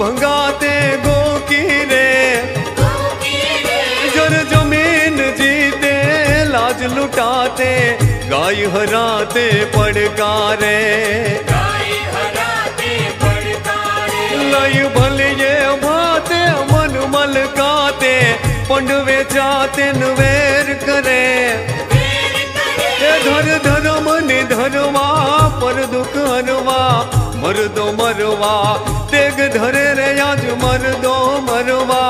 भंगाते गोकी रे जर जमीन जीते लाज लुटाते गाय हराते पड़कारे लय भलिए भाते मन मलकाते पंडवे जाते नवेर करे धर धर्म निधरवा पर दुख हरवा मर्दो मरवा तेग धरे रे आज मर्दो मरवा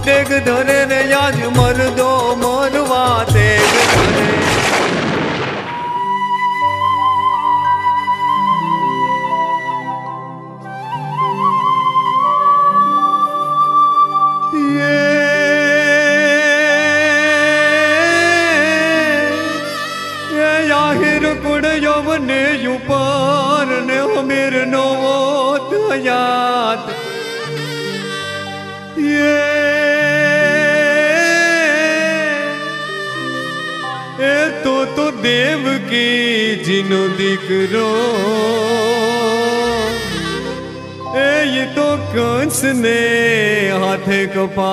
तेग धरे रे आज मर्दो मरवा तेग धरे ये आहिर कुड़ यवने युपार ने हमीर नवो याद ये तो देव की जिनो दिकरो ये तो कंस ने हाथे कपा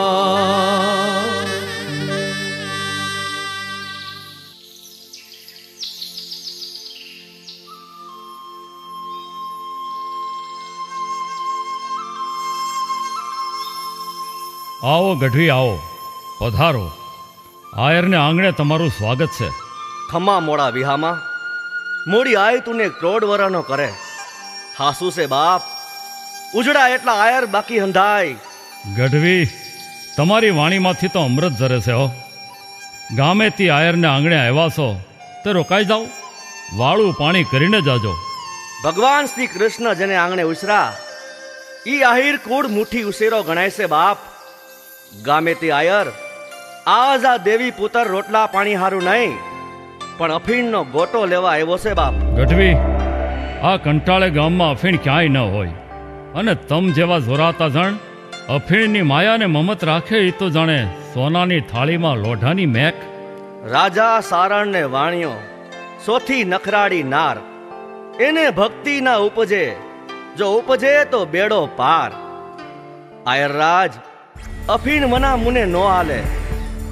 आओ गढ़वी आओ पधारो आयर ने आंगणे तमारू स्वागत छे खम्मा मोड़ा विहामा मोड़ी आय तूने क्रोड वरानो करे हासू से बाप उजड़ा एटला आयर बाकी हंधाय गढ़वी तमारी वाणी माथी तो अमृत जरे से हो गामे ती आयर ने आंगणे आव्या छो ते रोकाई जाओ वाळू पाणी करीने जाजो भगवान श्री कृष्ण जने आंगणे उसरा ई आहिर कूड़ मुठी उसेरो गणाय से बाप गामे ते आयर आज आ देवी पुत्र रोटला पाणी हारू नहीं पण अफीण नो गोटो लेवा आव्यो छे बाप गढ़वी आ कंटाळे गाम में अफीण क्यांय न होय अने तम जेवा जोराता जण अफीण नी माया ने ममत राखे ई तो जाने सोनानी थाली में लोढ़ानी मेक राजा सारण ने वाणियो सोथी नखराड़ी नार एने भक्ति ना उपजे जो उपजे तो बेड़ो पार आयर राज अफीण मना मुने नो आले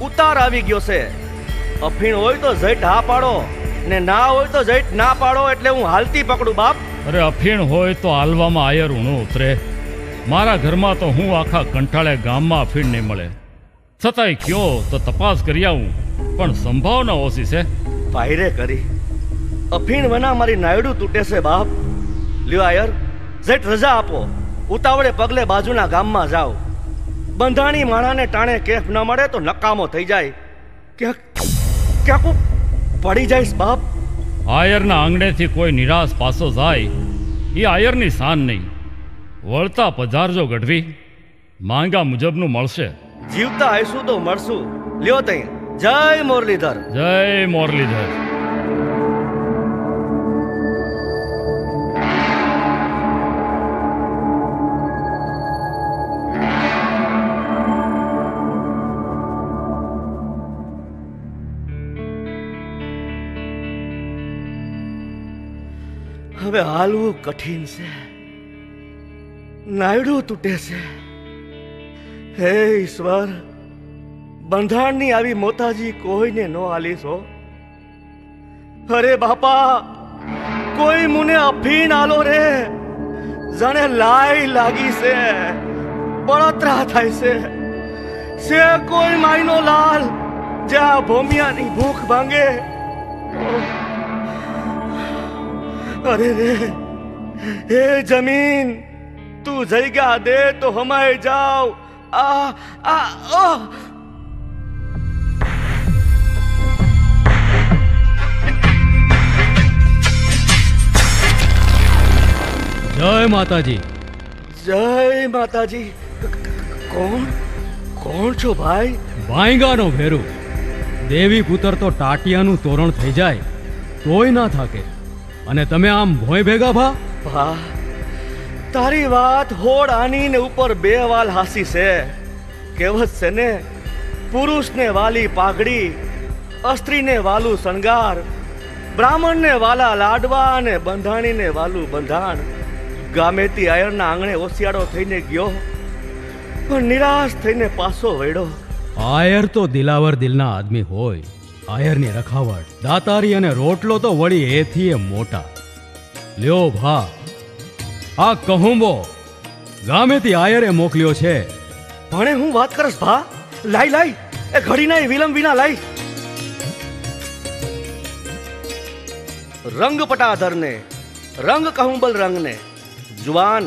उतार आवी गयो से अफीण होय तो जैट हा पाड़ो ने ना होय तो जैट ना पाड़ो एटले हूँ हालती पकड़ू बाप अरे अफीण होय तो हालवामां आयर ऊणो उतरे मारा घर में तो हूँ आखा कंटाळे गाम में अफीण नहीं मळे छतांय क्यो तो तपास करी आऊं पण संभावना ओછી છે पायरे करी अफीण मना मारी नायडू तूटे से बाप ल्यो आयर जैट रजा आपो उतावळे पगले बाजूना गाम में जाओ बंधाणी माणा ने टाणे केफ न मळे तो नकामो थई जाय क्या को पड़ी जाइस बाप आयर ना आंगणे थी कोई निराश पासो जाय ये आयर नी शान नहीं वळता पधारजो गढ़वी मांगा मुजबनु मळशे जीवता आयसु तो मरसु ल्यो तई जय मुरलीधर जय मुरलीधर હવે હાલવું કઠિન છે નાયડું તૂટે છે હે ઈશ્વર, બંધાણની આવી મોતાજી કોઈને નો આલીશો. અરે બાપા, કોઈ મુને અફીણ આલો રે, જાણે લાઈ લાગી છે, બળતરા થાય છે કોઈ માયનો લાલ જ્યાં ભોમિયાની ભૂખ ભાંગે. અરે રે, હે જમીન, તું જગ્યા દે તો હમાય જાવ. આ આ આ જય માતાજી. જય માતાજી. કોણ કોણ છો ભાઈ? વાંગાનો ભેરુ. દેવી પુત્ર તો ટાટિયાનું તોરણ થઈ જાય તોય ના થાકે, અને તમે આમ ભોય ભેગા ભા. ભા, તારી વાત હોડ આની ને ઉપર બે વાલ હાસી છે. કહેવત છે ને, પુરુષને વાલી પાઘડી, સ્ત્રીને વાલું શણગાર, બ્રાહ્મણને વાલા લાડવા અને બંધાણીને વાલું બંધાણ. ગામેથી આયરના આંગણે ઓસિયાળો થઈને ગયો, પણ નિરાશ થઈને પાછો વળ્યો. આયર તો દિલાવર દિલના આદમી હોય. આયરની રખાવટ, દાતારી અને રોટલો તો વળી એથી એ મોટા. લ્યો ભા, આ કહુંબો ગામેથી આયરે મોકલ્યો છે. ભણે હું વાત કરસ ભા? લાઈ લાઈ, એ ઘડી ના વિલંબ વિના લાઈ. રંગ પટાધરને રંગ કહુંબલ રંગને, જુવાન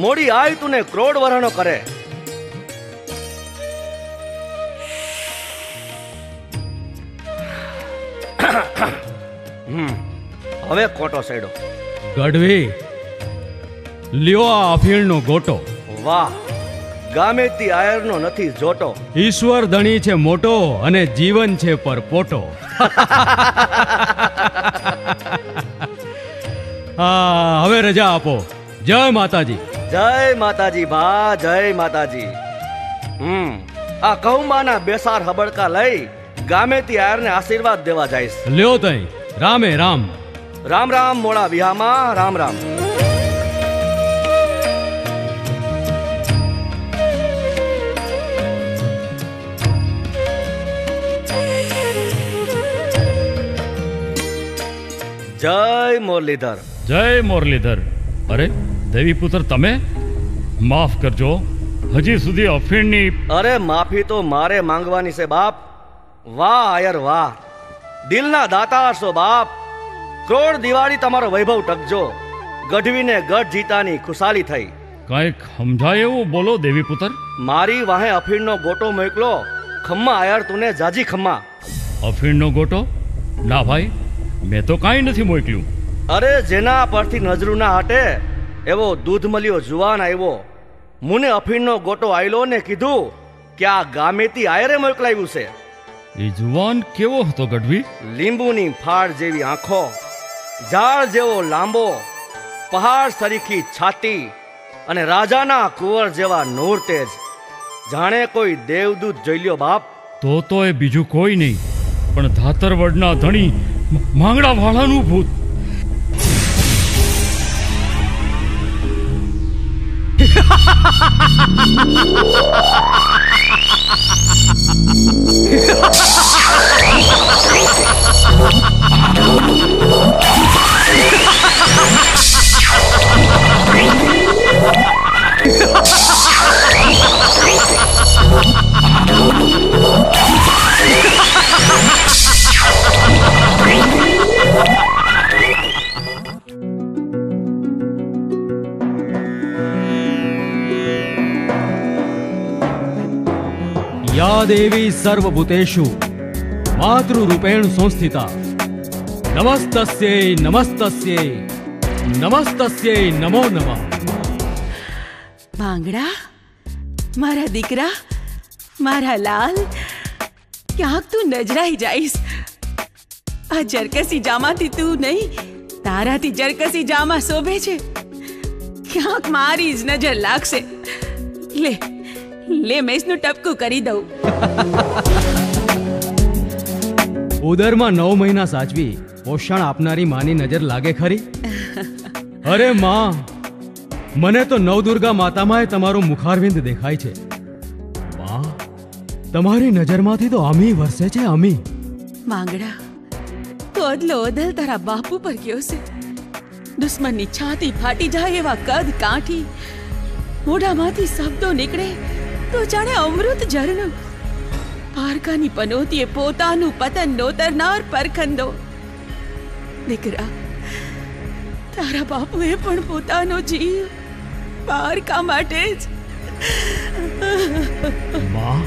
મોડી આય તુને ક્રોડ વરણો કરે. હવે કોટો સેડો. ગઢવી, લ્યો આ અફીણનો ગોટો. વાહ, ગામેથી આયરનો નથી જોટો. ઈશ્વર ધણી છે મોટો અને જીવન છે પરપોટો. હા, હવે રજા આપો. જય માતાજી. જય માતાજી ભા, જય માતાજી. આ કહુંબાના બેસાર હબડકા લઈ ગામેથી આયરને આશીર્વાદ દેવા જઈશ. લ્યો તઈ. રામે રામ. રામ રામ મોડા વિહામાં. રામ રામ. જય મુરલીધર. જય મુરલીધર. અરે દેવી પુત્ર, તમે માફ કરજો, હજી સુધી અફીણની. અરે માફી તો મારે માંગવાની છે બાપ. વાહ આયર વાહ, દિલના દાતાર છો બાપ. ક્રોડ દિવાળી તમારો વૈભવ ટકજો. ગઢવીને ગઢ જીતાની ખુશાલી થઈ. કાંઈક સમજાય એવું બોલો દેવી પુત્ર. મારી વાહે અફીણનો ગોટો મોકલો. ખમ્મા આયર તુને જાજી ખમ્મા. અફીણનો ગોટો? ના ભાઈ, મેં તો કાંઈ નથી મોકલ્યું. અરે જેના પરથી નજરું ના હટે એવો દૂધ મળ્યો જુવાન આવ્યો. મુને અફીણનો ગોટો આયલો ને કીધું કે આ ગામેથી આયરે મોકલાવ્યું છે. એ જુવાન કેવો હતો ગઢવી? લીંબુની ફાળ જેવી આંખો, ઝાડ જેવો લાંબો, પહાડ સરીખી છાતી અને રાજાના કુંવર જેવા નૂર તેજ. જાણે કોઈ દેવદૂત જોઈ લ્યો બાપ. તો એ બીજું કોઈ નહીં પણ ધાતરવડના ધણી માંગડા વાળાનું ભૂત. યા દેવી સર્વભૂતેષુ માતૃરૂપેણ સંસ્થિતા, નમસ્તસ્યૈ નમસ્તસ્યૈ નમસ્તસ્યૈ નમો નમઃ. ભાંગડા, મારા દીકરા, મારા લાલ, ક્યાંક તું નજરાઈ જાઈશ. આ જરકસી જામાથી તું નહીં, તારાથી જરકસી જામા શોભે છે. ક્યાંક મારી જ નજર લાગશે. લે લે, મેસનું ટપકું કરી દઉં. ઉદરમાં 9 મહિના સાચવી પોષણ આપનારી માની નજર લાગે ખરી? અરે માં, મને તો નવદુર્ગા માતામાંય તમારું મુખારવિંદ દેખાય છે. તમારી નજરમાંથી તો અમી વરસે છે, અમી. માંગડા તો અદલો અદલ તારા બાપુ પર ગયો છે. દુશ્મનની છાતી ફાટી જાય એવા કદ કાઠી, મોઢામાંથી શબ્દો નીકળે તો જાણે અમૃત ઝરણું. પારકાની પનોતીએ પોતાનું પતન નોતરનાર પરખંદો. દીકરા, તારા બાપુએ પણ પોતાનો જીવ પારકા માટે જ. માં,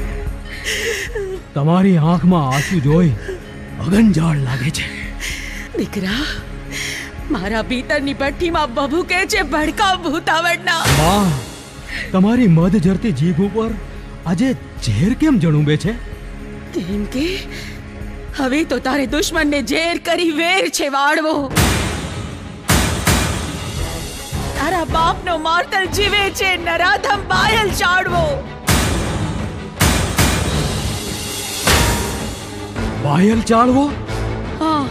તમારી આંખમાં આંસુ જોઈ અગનજાળ લાગે છે. દીકરા, મારા ભીતરની ભઠ્ઠીમાં બભૂકે છે ભડકા ભૂતાવડના. માં, તમારી મધ જરતી જીભ ઉપર આજે ઝેર કેમ જણુંબે છે? કેમ કે હવે તો તારે દુશ્મનને ઝેર કરી વેર છે વાળવો. તારા બાપનો માર્તલ જીવે છે નરાધમ બાયલ ચાડવો. બાયલ ચાળવો? હા,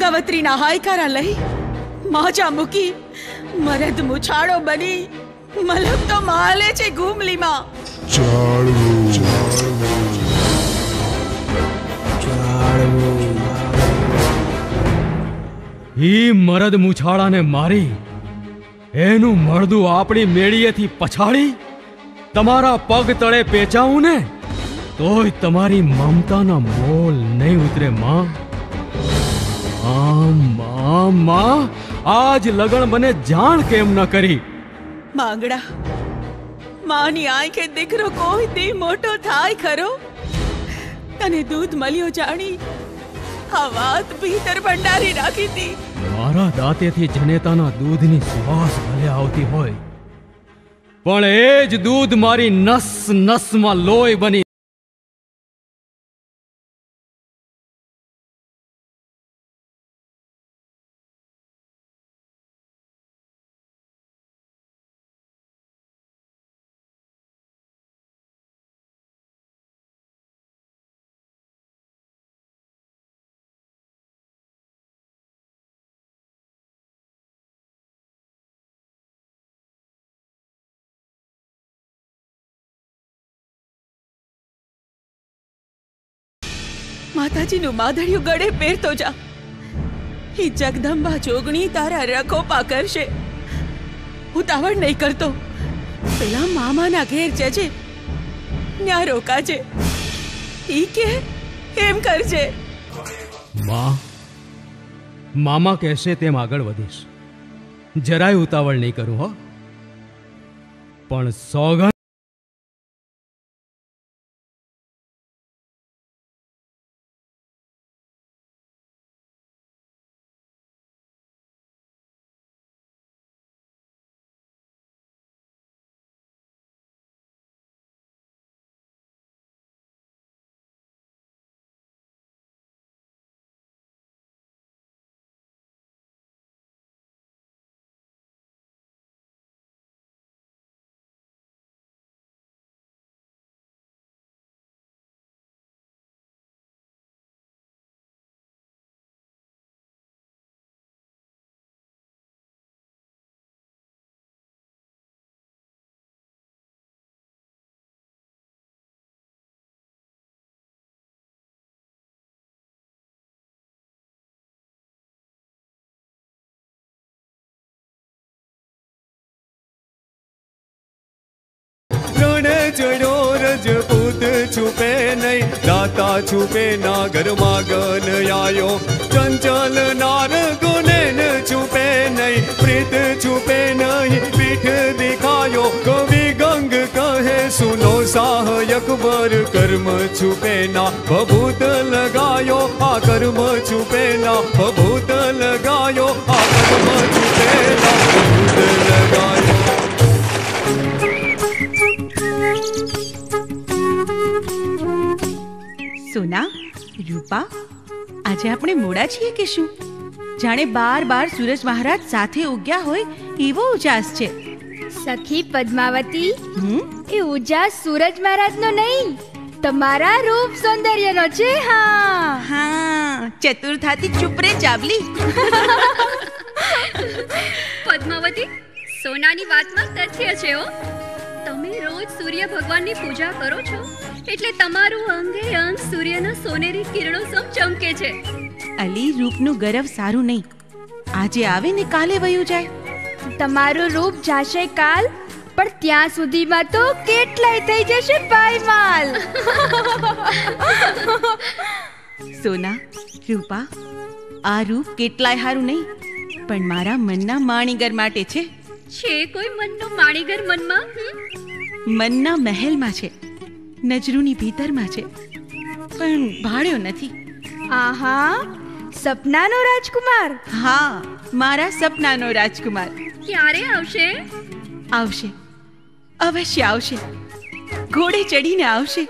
ગવત્રીના હાયકારા લઈ માજા મૂકી મરદ મુછાળો બની મલક તો માલે છે ઘૂમલીમાં. ઈ મરદ મુછાળાને મારી એનું મળદું આપણી મેળીએથી પછાડી તમારા પગ તળે પેચાવું ને તોય તમારી મમતાના મોલ નહીં ઉતરે માં. માં, આજ લગન બને જાણ કેમ ન કરી? માંગડા, માની આંખે દીકરો કોઈ દી મોટો થાય ખરો? તને દૂધ મળ્યો જાણી આ વાત ભીતર ભંડારી રાખી હતી. મારા દાંતેથી જનેતાના દૂધની સુવાસ ભલે આવતી હોય, પણ એ જ દૂધ મારી નસ નસમાં લોહી બની માતાજીનું માધડિયું ગળે પહેરતો જા. એ જગદંબા જોગણી તારા રખોપા કરશે. ઉતાવળ નહીં કરતો. પેલા મામાના ઘેર જજે, ન્યા રોકાજે. ઈ કે એમ કરજે. માં, મામા કહેશે તેમ આગળ વધીશ. જરાય ઉતાવળ નહીં કરું હો. પણ સોગંદ ચડ્યો રજપૂત છુપે નહીં, દાતા છુપે ના ઘરમાં ગન આયો. ચંચલ નાર ગુને છુપે નહીં, પ્રીત છુપે નહીં પીઠ દિખાયો. કવિ ગંગ કહે સુનો સહાયક બર, કર્મ છુપે ના ભભૂત લગાયો. આ કર્મ છુપે ના ભભૂત લગાયો. આ કર્મ છુપે ના ભભૂત લગાયો. સોના, રૂપા, આજે આપણે મોડા છીએ કે શું? જાણે બાર સૂરજ મહારાજ સાથે ઉગ્યા હોય એવો ઉજાસ છે. સખી પદ્માવતી, એ ઉજાસ સૂરજ મહારાજનો નહીં, તમારા રૂપ સૌંદર્યનો છે. હા હા, ચતુર્થાથી ચૂપ રે ચાવલી. પદ્માવતી, સોનાની વાતમાં તથ્ય છે હો. તમે રોજ સૂર્ય ભગવાનની પૂજા કરો છો એટલે તમારું અંગે અંગ સૂર્યના સોનેરી કિરણો સમ ચમકે છે. અલી, રૂપનું ગરવ સારું નહીં. આજે આવે ને કાલે વયું જાય. તમારું રૂપ જાશે કાલ, પણ ત્યાં સુધીમાં તો કેટલાય થઈ જશે પાયમાલ. સોના, રૂપા, આ રૂપ કેટલાય હારું નહીં, પણ મારા મનના માણીગર માટે છે. છે કોઈ મનનો માણીગર મનમાં? મનના મહેલમાં છે, નજરૂની ભીતરમાં છે, પણ ભાળ્યો નથી. આહા, સપનાનો રાજકુમાર. હા, મારા સપનાનો રાજકુમાર. ક્યારે આવશે? આવશે, અવશ્ય આવશે. ઘોડે ચડીને આવશે.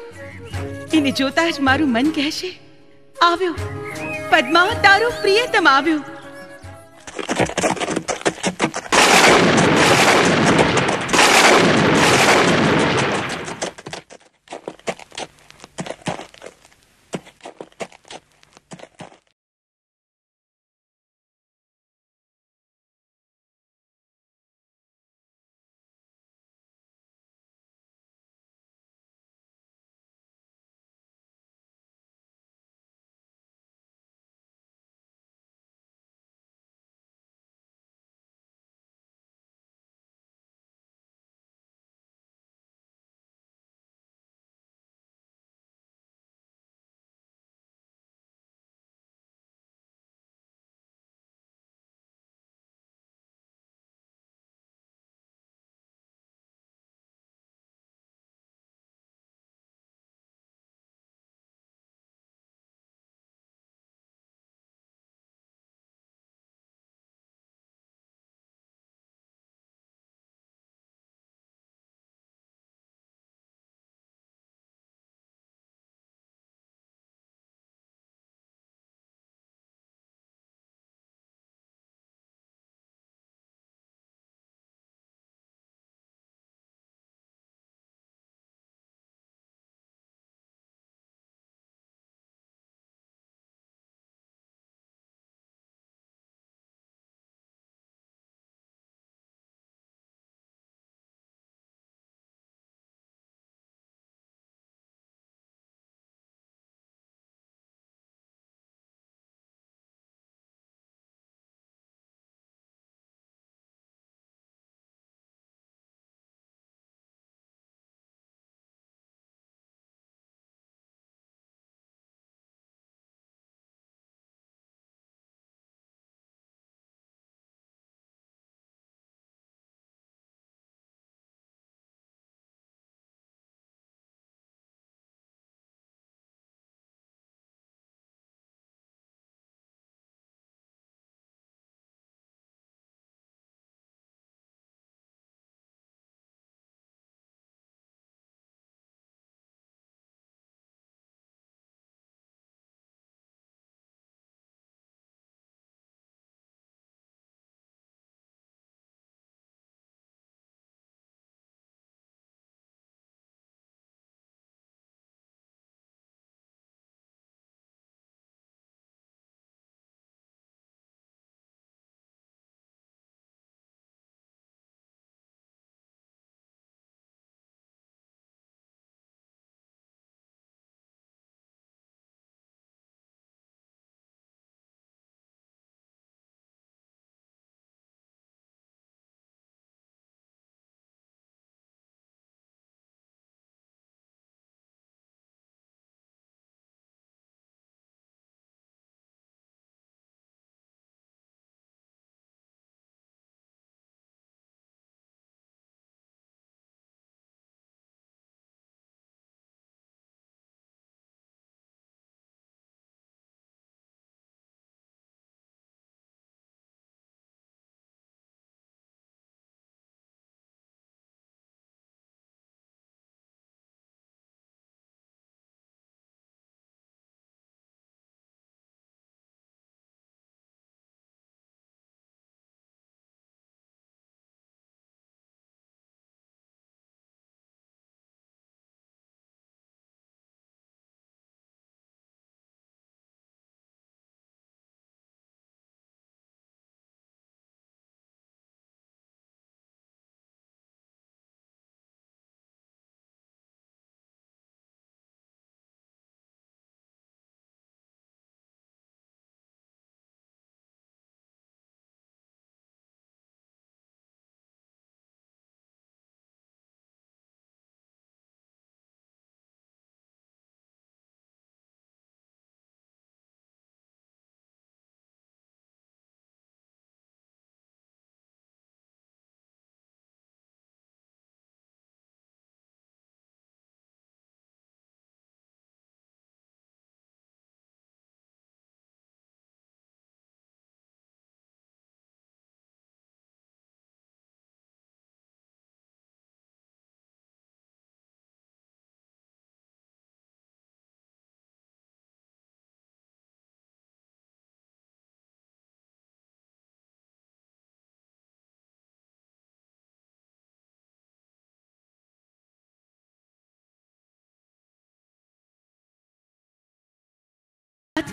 એને જોતા જ મારું મન કહેશે, આવ્યો પદ્મા, તારો પ્રિયતમ આવ્યો.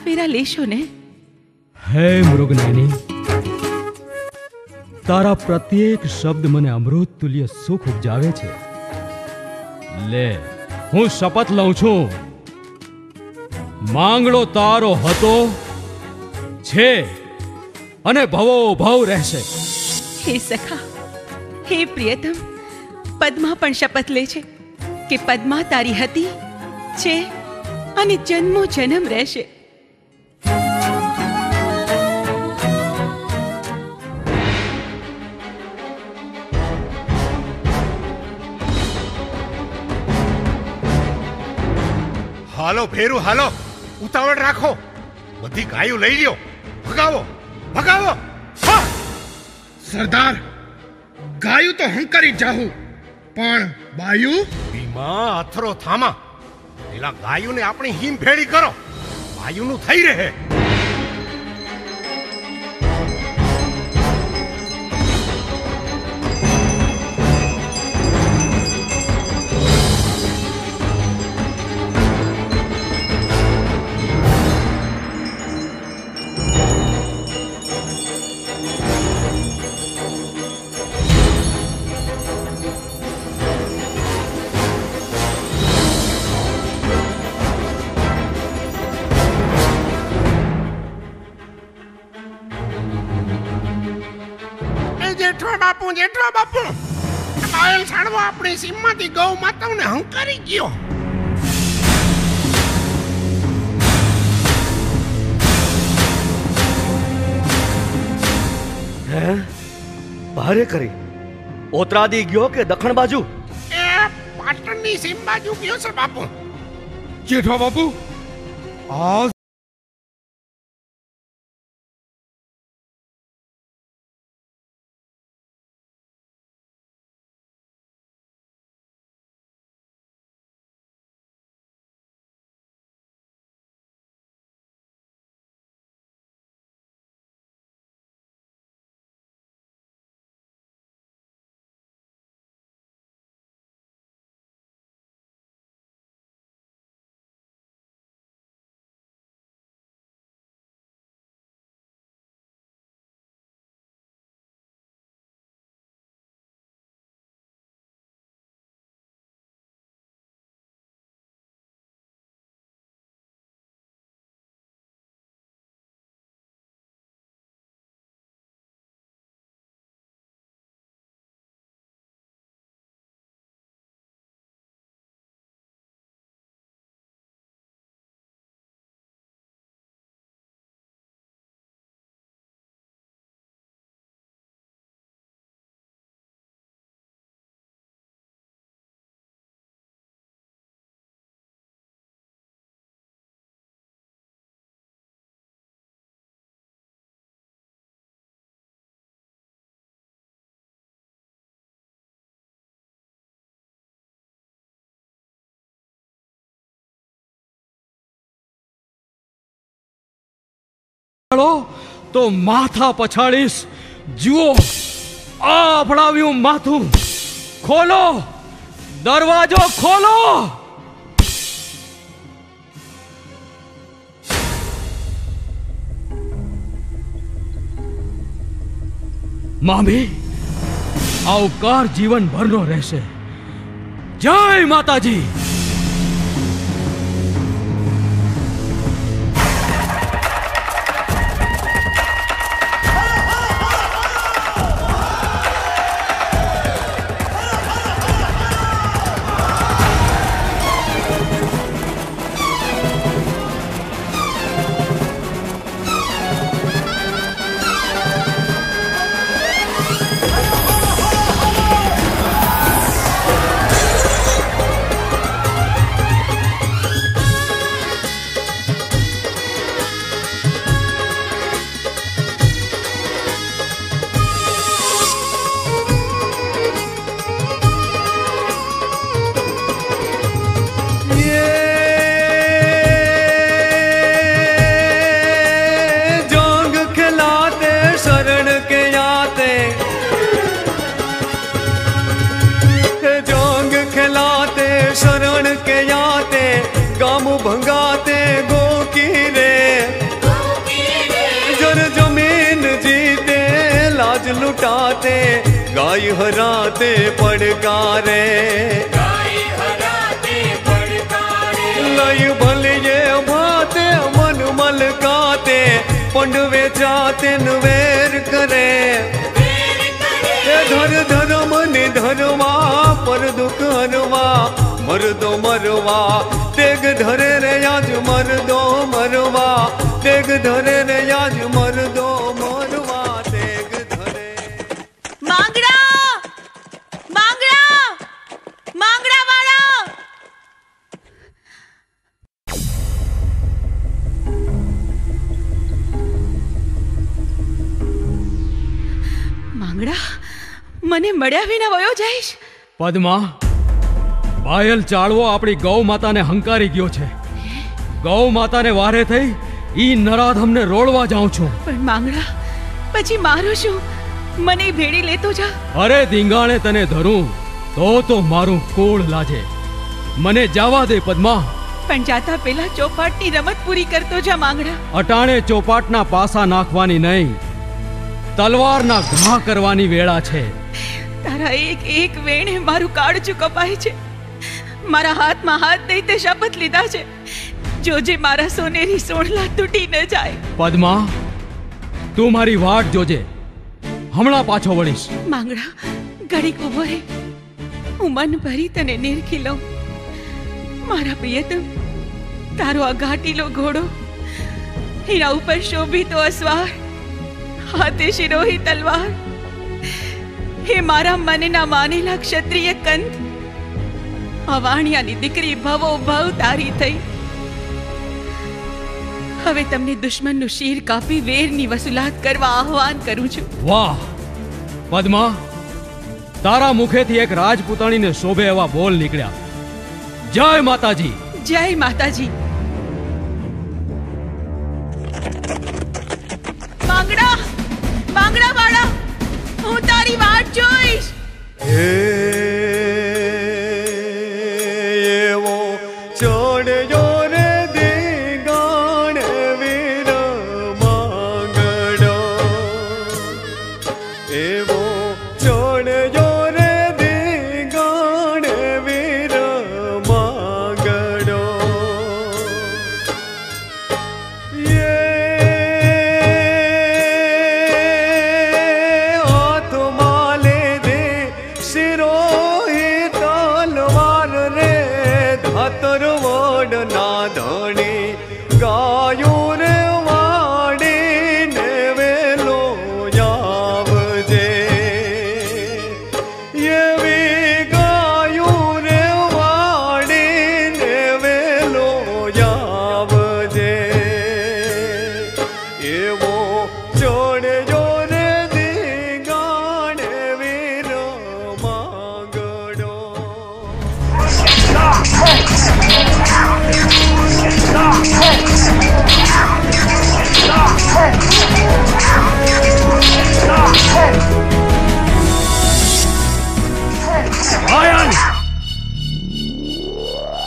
ફેરા લેશો ને? હે મૃગનયની, તારા પ્રત્યેક શબ્દ મને અમૃત તુલ્ય સુખ ઉપજાવે છે. લે, હું શપથ લઉં છું, માંગડો તારો હતો, છે અને ભવો ભવ રહેશે. હે સખા, હે પ્રિયતમ, પદ્મા પણ શપથ લે છે કે પદ્મા તારી હતી, છે અને જન્મો જન્મ રહેશે. હાલો ભેરું, હાલો, ઉતાવળ રાખો, બધી ગાયો લઈ લ્યો, ભગાવો ભગાવો. સરદાર, ગાયું તો હંકારી જાહું, પણ બાયુ? ભીમા અથરો થામા, પેલા ગાયુને આપણી હિમ ભેળી કરો, બાયુનું થઈ રહે. જેઠવા બાપુ, કાયલ છાડવો આપણી સીમમાંથી ગૌ માતાઓને હંકારી ગયો. હે, ભારે કરી ઓતરાદી ગયો કે દખણ બાજુ? એ પાટણની સીમ બાજુ ગયો છે બાપુ. જેઠવા બાપુ, આ તો માથા પછાડીશ. જુઓ, આ અફડાવ્યું માથું. ખોલો, દરવાજો ખોલો. મામી, આ ઉપકાર જીવનભરનો રહેશે. જય માતાજી. गाय हराते पड़कारे लय भलिए भाते मन मलकाते पंडवे जाते नवेर करे धर धर्म निधरवा पर दुख हरवा मर्दो मरवा तेग धरे रे आज मर्दो मरवा तेग धरे रे आज मर्दो मरवा तेग धरे मांगड़ा मांगड़ा मांगड़ा वाला मांगड़ा મને મળ્યા વિના વયો જઈશ? પદ્મા, પાયલ ચાળવો આપણી ગૌ માતાને હંકારી ગયો છે. ગૌ માતાને વારે થઈ ઈ નરાધમને રોળવા જાઉં છું. પણ માંગડા, પછી મારું શું? મને ભેડી લેતો જા. અરે ધીંગાણે તને ધરું તો મારું કોળ લાજે. મને જવા દે પદ્મા. પણ જાતા પેલા ચોપાટની રમત પૂરી કરતો જા માંગડા. અટાણે ચોપાટના પાસા નાખવાની નહીં, તલવારના ઘા કરવાની વેળા છે. તારા એક એક વેણે મારું કાળજું કપાય છે. મારા હાથમાં હાથ દઈ તે શપથ લીધા છે, જોજે મારા સોનેરી સોણલા તૂટી ન જાય. પદ્મા, તું મારી વાટ જોજે, હમણાં પાછો વળીશ. માંગડા, ઘડીક ઉભો રહે, હું મન ભરી તને નિરખી લઉં. મારા પ્રિયતમ, તારો આ ઘાટીલો ઘોડો, એના ઉપર શોભિતો અસવાર, હાથે શિરોહી તલવાર, હે મારા મનના માનેલા ક્ષત્રિય કંદ, અવાણિયાની દીકરી ભવો ભવ તારી થઈ. હવે તમને દુશ્મનનું શીર કાપી વેરની વસૂલાત કરવા આહવાન કરું છું. વાહ પદ્મા, તારા મુખેથી એક રાજપૂતાણીને શોભે એવા બોલ નીકળ્યા. જય માતાજી. જય માતાજી. માંગડા, માંગડા વાળા, હું તારી વાટ જોઈશ. એવો ચોડ્યો રે દીગાણ વીર માંગડો, એવો ચોડ્યો રે દીગાણ વીર માંગડો.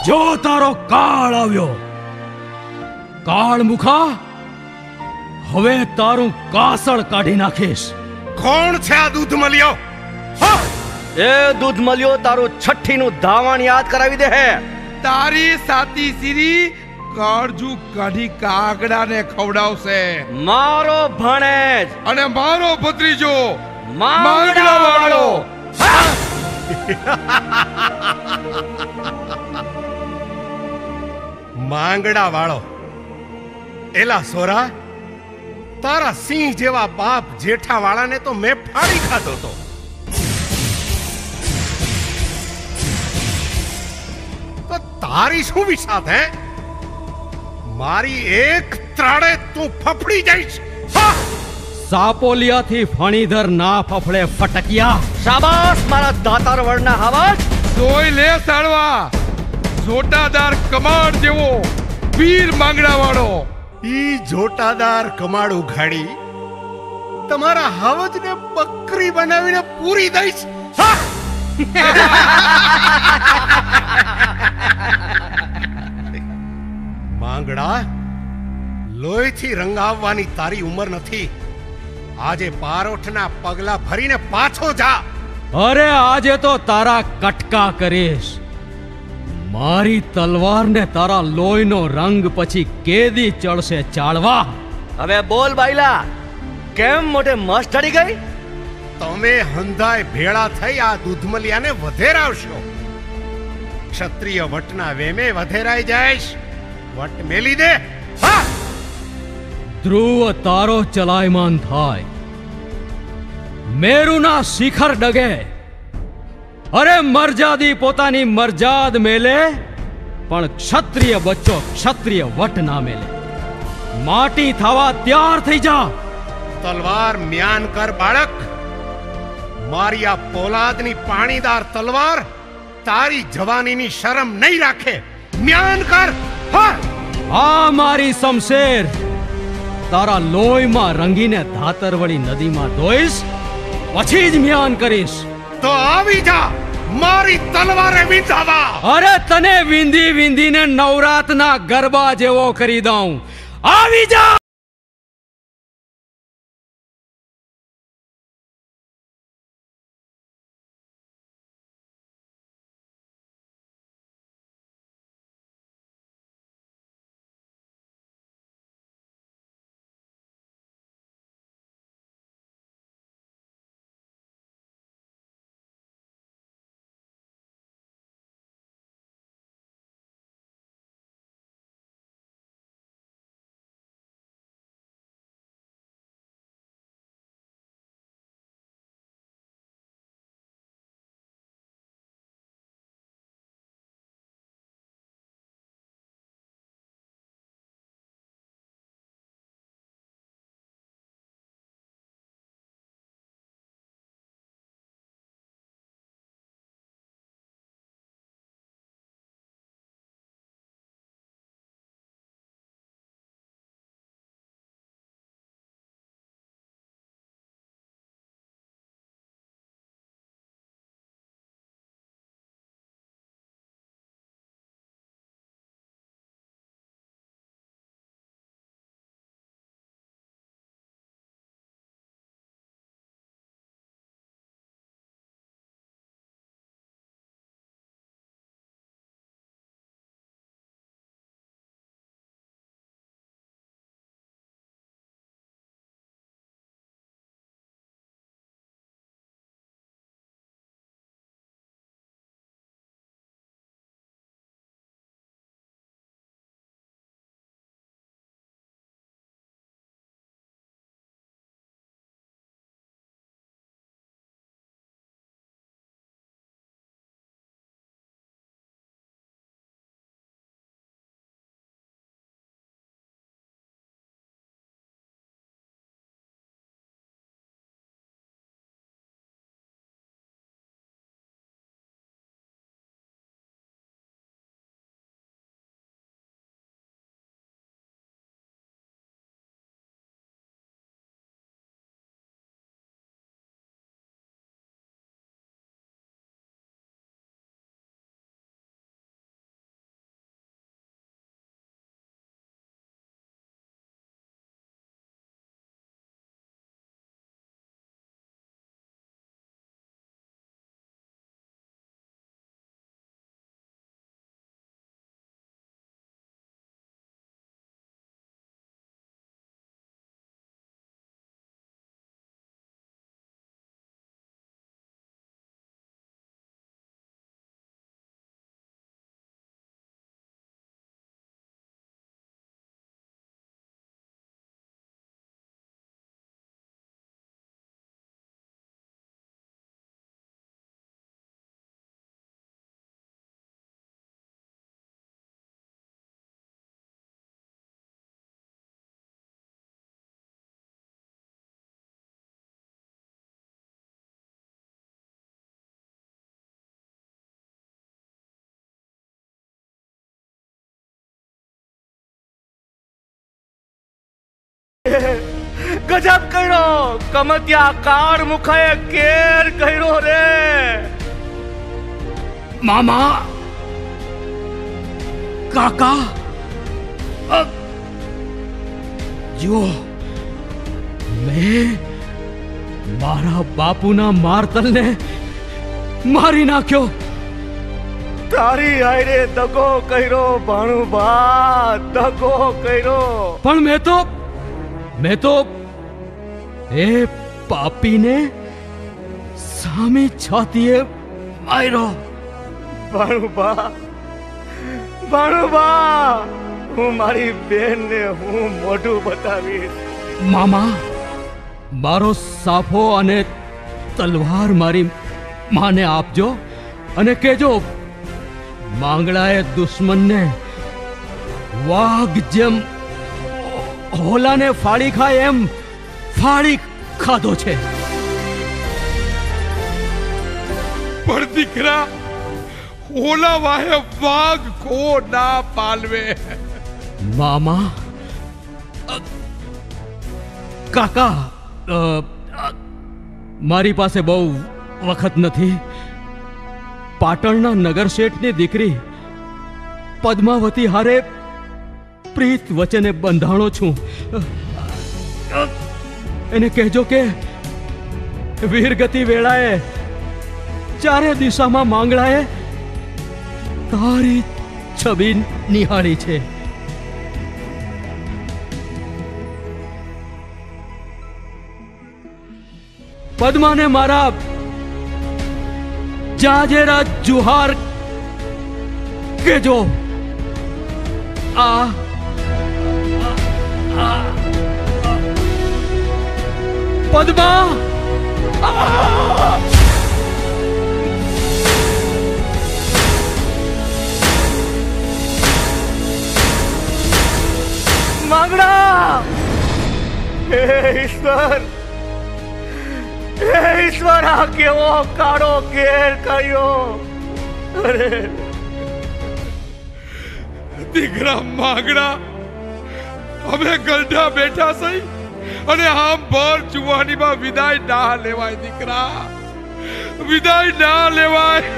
જો તારો કાળ આવ્યો, કાળ મુખા, હવે તારું કાસળ કાઢી નાખીશ. કોણ છે આ દૂધ મળ્યો? એ દૂધ મળ્યો તારું છઠ્ઠીનું ધાવણ યાદ કરાવી દે હે. તારી સાતી સીરી કાળજુ કાઢી કાગડાને ખવડાવશે. મારો ભણેજ અને મારો ભત્રીજો માંગડા વાળો. માંગડા વાળો, એલા સોરા, તારા સિંહ જેવા બાપ જેઠા વાળાને તો મેં ફાડી ખાધો તો. તારી શું વિસાત હે? મારી એક ત્રાડે તું ફફડી જઈશ. સાપોલિયાથી ફણીધર ના ફફડે ફટકિયા. શાબાશ મારા દાતાર વળના હવાજ. જોઈ લે સાળવા, જોટાદાર કમાડ જેવો વીર માંગડા વાળો. ઈ જોટાદાર કમાડ ઉઘાડી તમારા હવજને બકરી બનાવીને પૂરી દઈશ. માંગડા, લોહીથી રંગાવવાની તારી ઉંમર નથી. આજે પારોઠના પગલા ભરીને પાછો જા. અરે આજે તો તારા કટકા કરીશ. મારી તલવારને તારા લોહીનો રંગ પછી કેદી ચડશે ચાળવા. હવે બોલ બાઈલા, કેમ મોઢે મસ ચડી ગઈ? તમે હંધાય ભેળા થઈ આ દૂધમલિયાને વધેરાવશો. ક્ષત્રિય વટના વેમે વધેરાઈ જાયશ. વટ મેલી દે. હા, ધ્રુવ તારો ચલાયમાન થાય, મેરુના શિખર ડગે. અરે મરજાદી પોતાની મરજાદ મેલે, પણ ક્ષત્રિય બચ્ચો ક્ષત્રિય વટ ના મેલે. માટી થવા તૈયાર થઈ જા. તલવાર મ્યાન કર બાળક. મારી આ પોલાદની પાણીદાર તલવાર તારી જવાનીની શરમ નહીં રાખે. મ્યાન કર. હા, આ મારી શમશેર તારા લોહીમાં રંગીને ધાતરવળી નદીમાં ધોઈશ, પછી જ મ્યાન કરીશ. તો આવી જા મારી તલવારે વિંધાવા. અરે તને વિંધી વિંધીને નવરાતના ગરબા જેવો કરી દઉં. આવી જા. ગજબ કર્યો, કમત્યા કાળ મુખાએ કેર કર્યો રે. મામા, કાકા, જુઓ, મેં મારા બાપુના મારતલને મારી નાખ્યો. તારી આયરે દગો કર્યો ભાણુભા, દગો કર્યો. પણ મેં તો એ પાપીને સામી છાતીએ માર્યો. ભાણુભા, હું મારી બેનને હું મોઢું બતાવીશ. મામા, મારો સાફો અને તલવાર મારી માને આપજો અને કહેજો માંગડાએ દુશ્મનને વાઘ જેમ હોલાને ફાડી ખાય એમ ફાડી ખાધો છે. પણ દીકરા, હોલા વાહે વાઘ કો ના પાલવે. મામા, કાકા, મારી પાસે બહુ વખત નથી. પાટણના નગર શેઠની દીકરી પદ્માવતી હારે પ્રીત વચને બંધાણો છું. એને કહેજો કે વીરગતિ વેળાએ ચારે દિશામાં માંગડાએ તારી છબી નિહાળી છે. પદ્માને મારા જાજેરા જુહાર કેજો. આ પદ્મા, માંગડા, હે ઈશ્વર, હે ઈશ્વર, આ કેવો કાળો કેર કર્યો. અરે દીકરા માંગડા, અમે ગલઢા બેઠા સહી અને આમ ભર જુવાનીમાં વિદાય ના લેવાય. દીકરા, વિદાય ના લેવાય.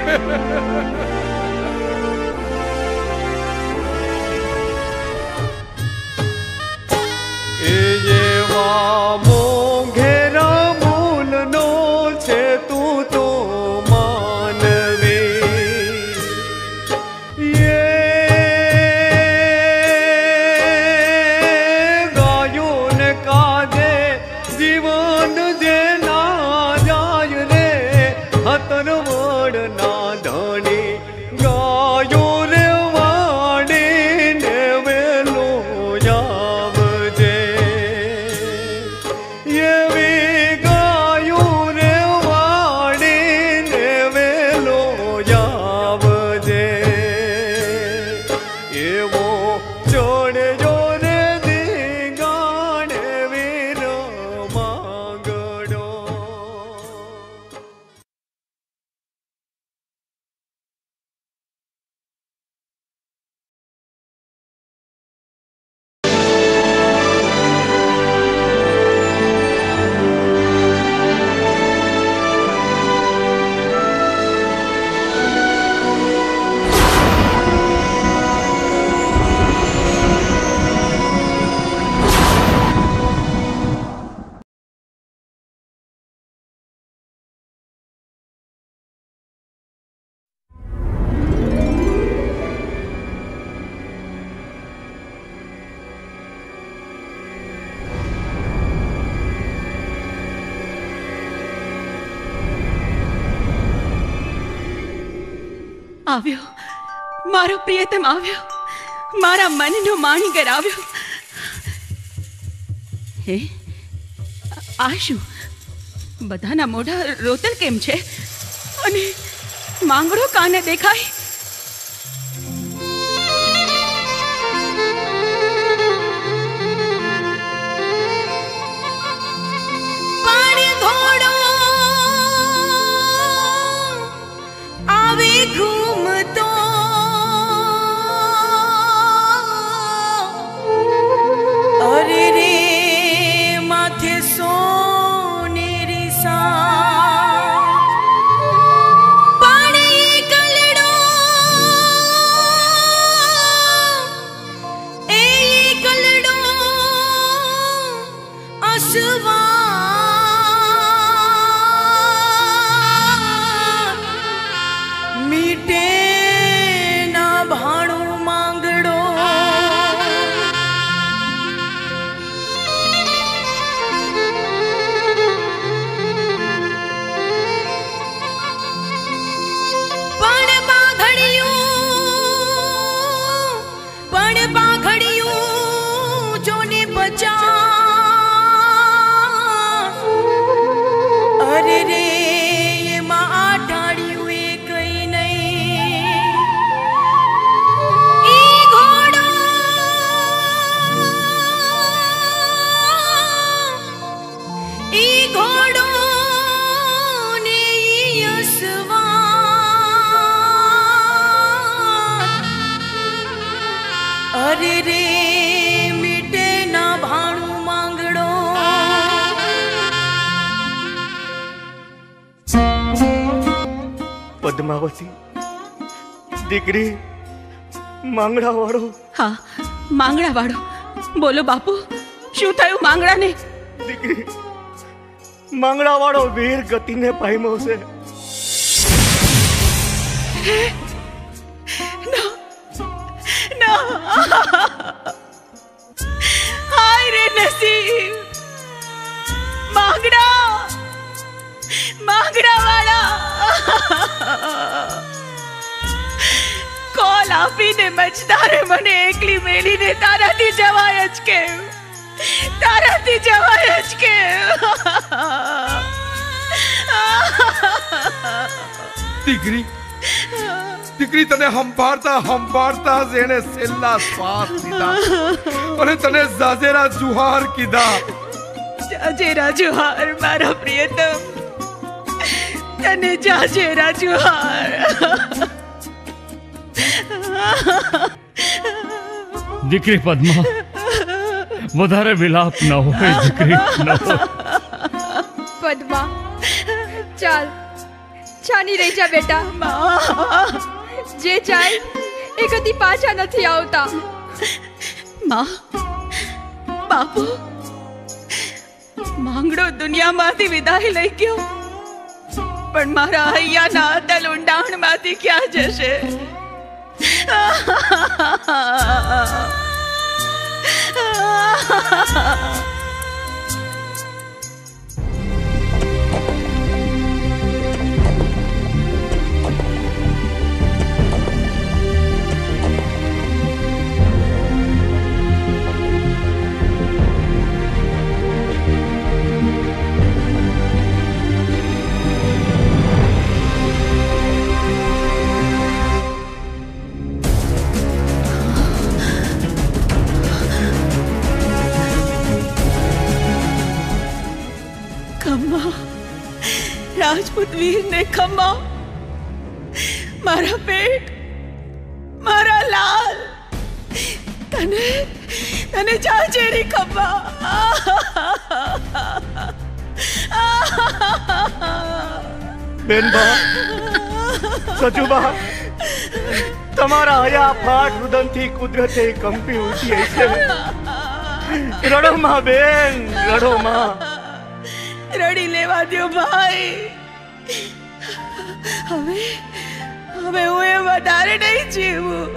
એ જેવા મોંઘેરા મૂલનો છે તું તો માનવી. ગાયોને કાજે જીવન જે ના જાય રે, હતર વડ ના ધણી ગાયો રે વાડીને વેલો આવજે. એવી ગાયો રે વાડીને વેલો આવજે. એવો ચોડ્યો રે દીગાણે વીર માંગડો. આવ્યો, મારો પ્રિયતમ આવ્યો, મારા મનનો માણીગર આવ્યો. હે, આ શું? બધાના મોઢા રોતલ કેમ છે અને માંગડો કાને દેખાય? ઘૂમતો અરે રે માથે સોનેરી સા પાણી કલડો अरे रे मीटे ना भाणु मांगड़ो पद्मावती दीकरी मांगड़ा वाड़ो। हाँ मांगड़ा वाड़ो। बोलो बापू શું થયું માંગડાને? દીકરી માંગડા વાળો વીર ગતિને પામ્યો છે। હાય રે નસીબ, માંગડા માંગડા વાળા કોલ આપીને મજદારે મને એકલી મેલીને તારાથી જવાય જ કેમ? તારાથી જવાય જ કેમ? દીકરી દીકરી તને સંભાળતા સંભાળતા જ એને છેલ્લા શ્વાસ લીધા અને તને જાજેરા જુહાર કીધા। જાજેરા જુહાર મારા પ્રિયતમ, તને જાજેરા જુહાર। દીકરી પદ્મા વધારે વિલાપ ન હોય, દીકરી ન હોય। પદ્મા ચાલ છાની રહી જા બેટા, જે જાય એ કદી પાછા નથી આવતા। માં બાપુ માંગડો દુનિયામાંથી વિદાય લઈ ગયો, પણ મારા હૈયાના અતલ ઊંડાણમાંથી ક્યાં જશે? રાજપૂત વીર ને ખમ્મા, મારા પેટ, મારા લાલ, તને તને જાજેરી ખમ્મા। બેનબા સજુબા તમારા હયા ફાટ રુદનથી કુદરતે કંપી ઉઠી છે। રડો માં બેન, રડો માં। રડી લેવા દો ભાઈ, હવે હવે હું એ વધારે નહીં જીવું।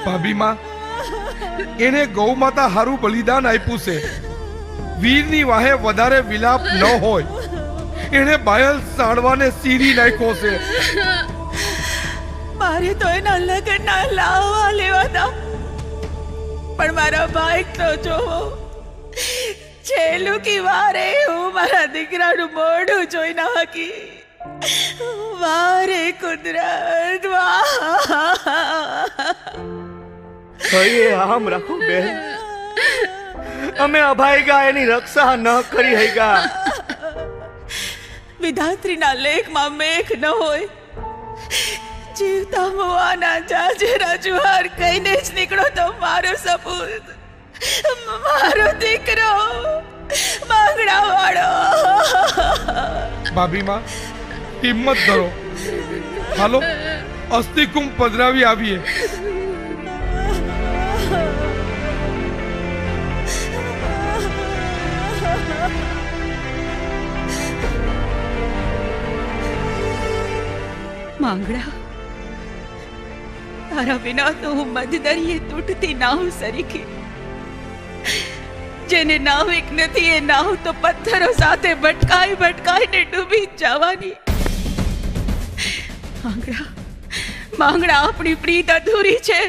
ભાભી માં એને ગૌ માતા હારું બલિદાન આપ્યું છે, વીરની વાહે વધારે વિલાપ ન હોય। એને બાયલ સાડવાને સીરી નાખ્યો છે। મારે તો એના લગ્નના લાવવા લેવાતા, પણ મારા ભાઈ તો જોવો, છેલ્લું કી વારે હું મારા દીકરાનું મોઢું જોઈ ના હકી। વારે કુદરત વાહ। આમ રાખો બેન, અમે અભાઈગા એની રક્ષા ન કરી હૈગા। વિધાત્રીના લેખમાં મેઘ ન હોય, જીવતા મોવાના જાજેરા જુહાર કહીને જ નીકળો તો મારો સપૂત, મારો દીકરો માંગડા વાળો। ભાભી માં હિંમત ધરો, હાલો અસ્થિકુંભ પધરાવી આવીએ। માંગડા તારા વિના તો હું મધદરિયે તૂટતી નાવ સરીખી, જેને નાવિક નથી એ નાવ તો પથ્થરો સાથે ભટકાઈ ભટકાઈને ડૂબી જવાની। માંગડા માંગડા આપણી પ્રીત અધૂરી છે,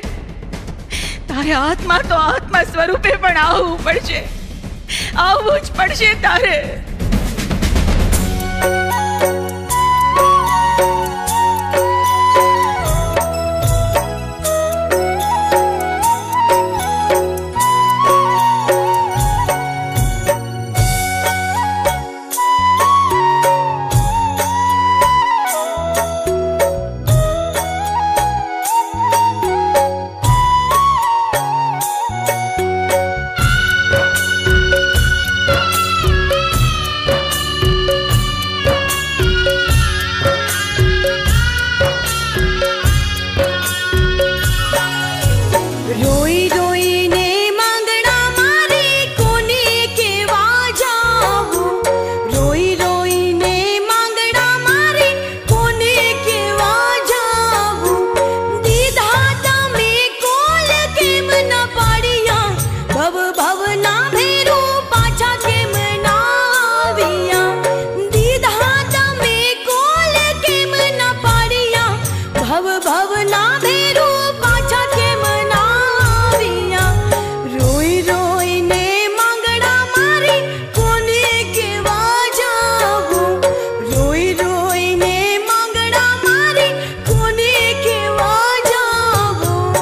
તારે આત્મા તો આત્મા સ્વરૂપે પણ આવવું પડશે, આવવું જ પડશે તારે। ભવ ભવના ભેરું પાછા કેમ ના આવ્યા રોઈ રોઈને માંગડા મારી કોને કેવા જાવું રોઈ રોઈને માંગડા મારી કોને કેવા જાવું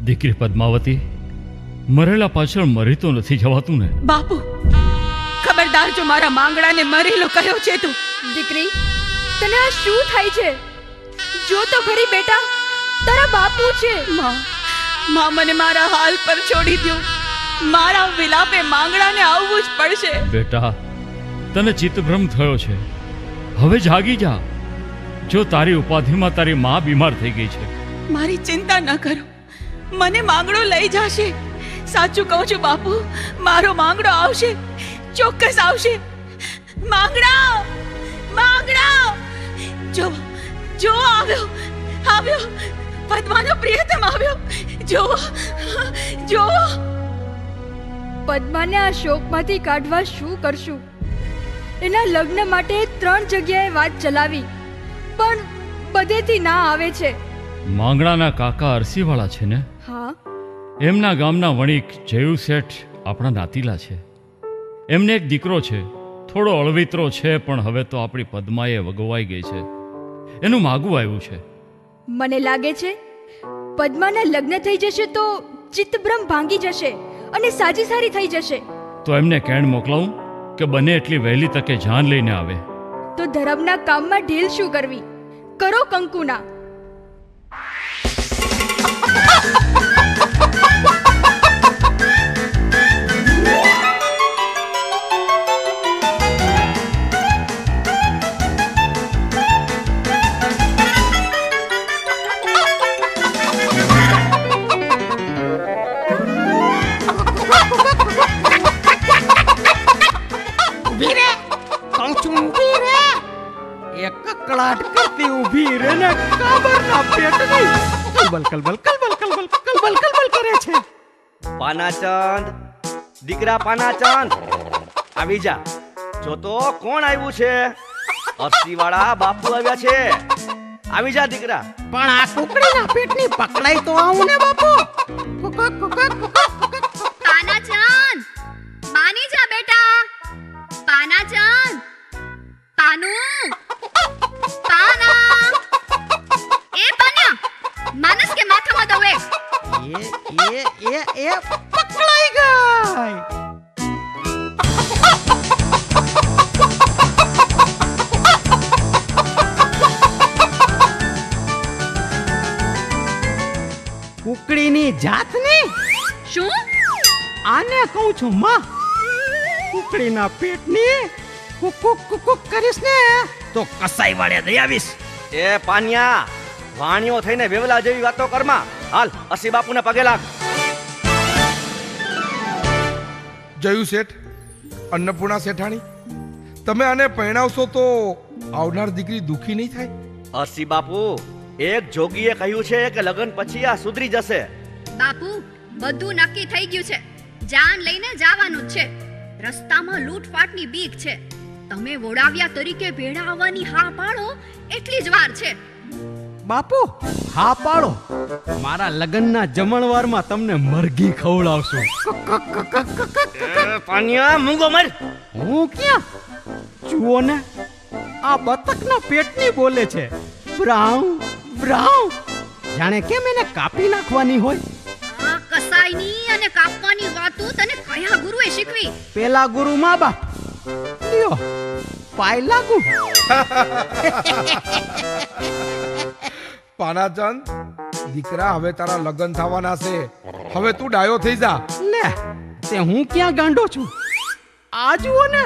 દીકરી પદ્માવતી, મરેલા પાછળ મરી તો નથી જવાતું ને? બાપુ, ખબરદાર જો મારા માંગડાને મરેલો કહ્યો છે તું. દીકરી, તને આ શું થાય છે? જો તો ખરી બેટા, તારા બાપુ છે. માં મને મારા હાલ પર છોડી દો. મારા વિલાપે માંગડાને આવવું જ પડશે. બેટા, તને ચિત્તભ્રમ થયો છે. હવે જાગી જા. જો તારી ઉપાધિમાં તારી માં બીમાર થઈ ગઈ છે. મારી ચિંતા ન કરો, મને માંગડો લઈ જશે. સાચું કહું છું બાપુ, મારો માંગડો આવશે, ચોક્કસ આવશે. માંગડા, માંગડા, જો જો આવ્યો, આવ્યો, પદ્માનો પ્રિયતમ આવ્યો. જો જો. પદ્માને આ શોકમાંથી કાઢવા શું કરશું? એના લગ્ન માટે 3 જગ્યાએ વાત ચલાવી, પણ બધેથી ના આવે છે. માંગડાના કાકા અરસીવાળા છે ને? હા, એમના ગામના વણિક જયુ શેઠ આપણા નાતીલા છે. એમને એક દીકરો છે, થોડો અળવિતરો છે, પણ હવે તો આપણી પદ્માએ વગવાઈ ગઈ છે. એનું માગું આવ્યું છે. મને લાગે છે પદ્માના લગ્ન થઈ જશે તો ચિત્તભ્રમ ભાંગી જશે અને સાજી સારી થઈ જશે. તો એમને કેણ મોકલાવું કે બને એટલી વહેલી તકે જાન લઈને આવે. તો ધર્મના કામમાં ઢીલ શું કરવી? કરો કંકુના. કકડાટ કરતી ઊભી રે ને કાબરના પેટની કલબલ કલબલ કલબલ કલબલ કલબલ કલબલ કરે છે. પાનાચંદ, દીકરા પાનાચંદ, આવી જા. જો તો કોણ આવ્યું છે? અરસીવાળા બાપુ આવ્યા છે. આવી જા દીકરા. પણ આ કુકડીના પેટની પકડાઈ તો આવું ને બાપુ. પાનાચંદ, માની જા બેટા. પાનાચંદ, પાનુ, પાના, એ પાન્યા, માનસ કે માથામાં દવે. એ પકડાઈ ગઈ. કુકડીની જાતની શું? આને કહું છું માં. કુકડીના પેટની કુક કુક કરીશ ને તો કસાઈ વાળે દઈ આવીશ. એ પાન્યા, વાણિયો થઈને વેવલા જેવી વાતો કરમાં. હાલ અસી બાપુને પગે લાગ. જયુ શેઠ, અન્નપૂર્ણા શેઠાણી, તમે આને પરણાવશો તો આવનાર દીકરી દુખી નહીં થાય? અસી બાપુ, એક જોગીએ કહ્યું છે કે લગ્ન પછી આ સુધરી જશે. બાપુ, બધું નક્કી થઈ ગયું છે. જાન લઈને જવાનું જ છે. રસ્તામાં લૂંટફાટની બીક છે. તમે વોડાવ્યા તરીકે ભેળા આવવાની હા પાડો એટલી જ વાર છે. બાપુ હા પાડો, મારા લગ્નના જમણવારમાં તમને મરઘી ખવડાવશું. પાન્યા, મૂંગો મર. હું ક્યાં? જુઓ ને, આ બતકના પેટની બોલે છે. બ્રાઉ બ્રાઉ, જાણે કેમ એને કાપી નાખવાની હોય. આ કસાઈની અને કાપવાની વાતો તને કયા ગુરુએ શીખવી? પેલા ગુરુ મા બાપ. લ્યો પાય લાગુ. પાનાચંદ, દીકરા, હવે તારા લગ્ન થવાના છે. હવે તું ડાયો થઈ જા. લે, તે હું ક્યાં ગાંડો છું? આ જુઓ ને,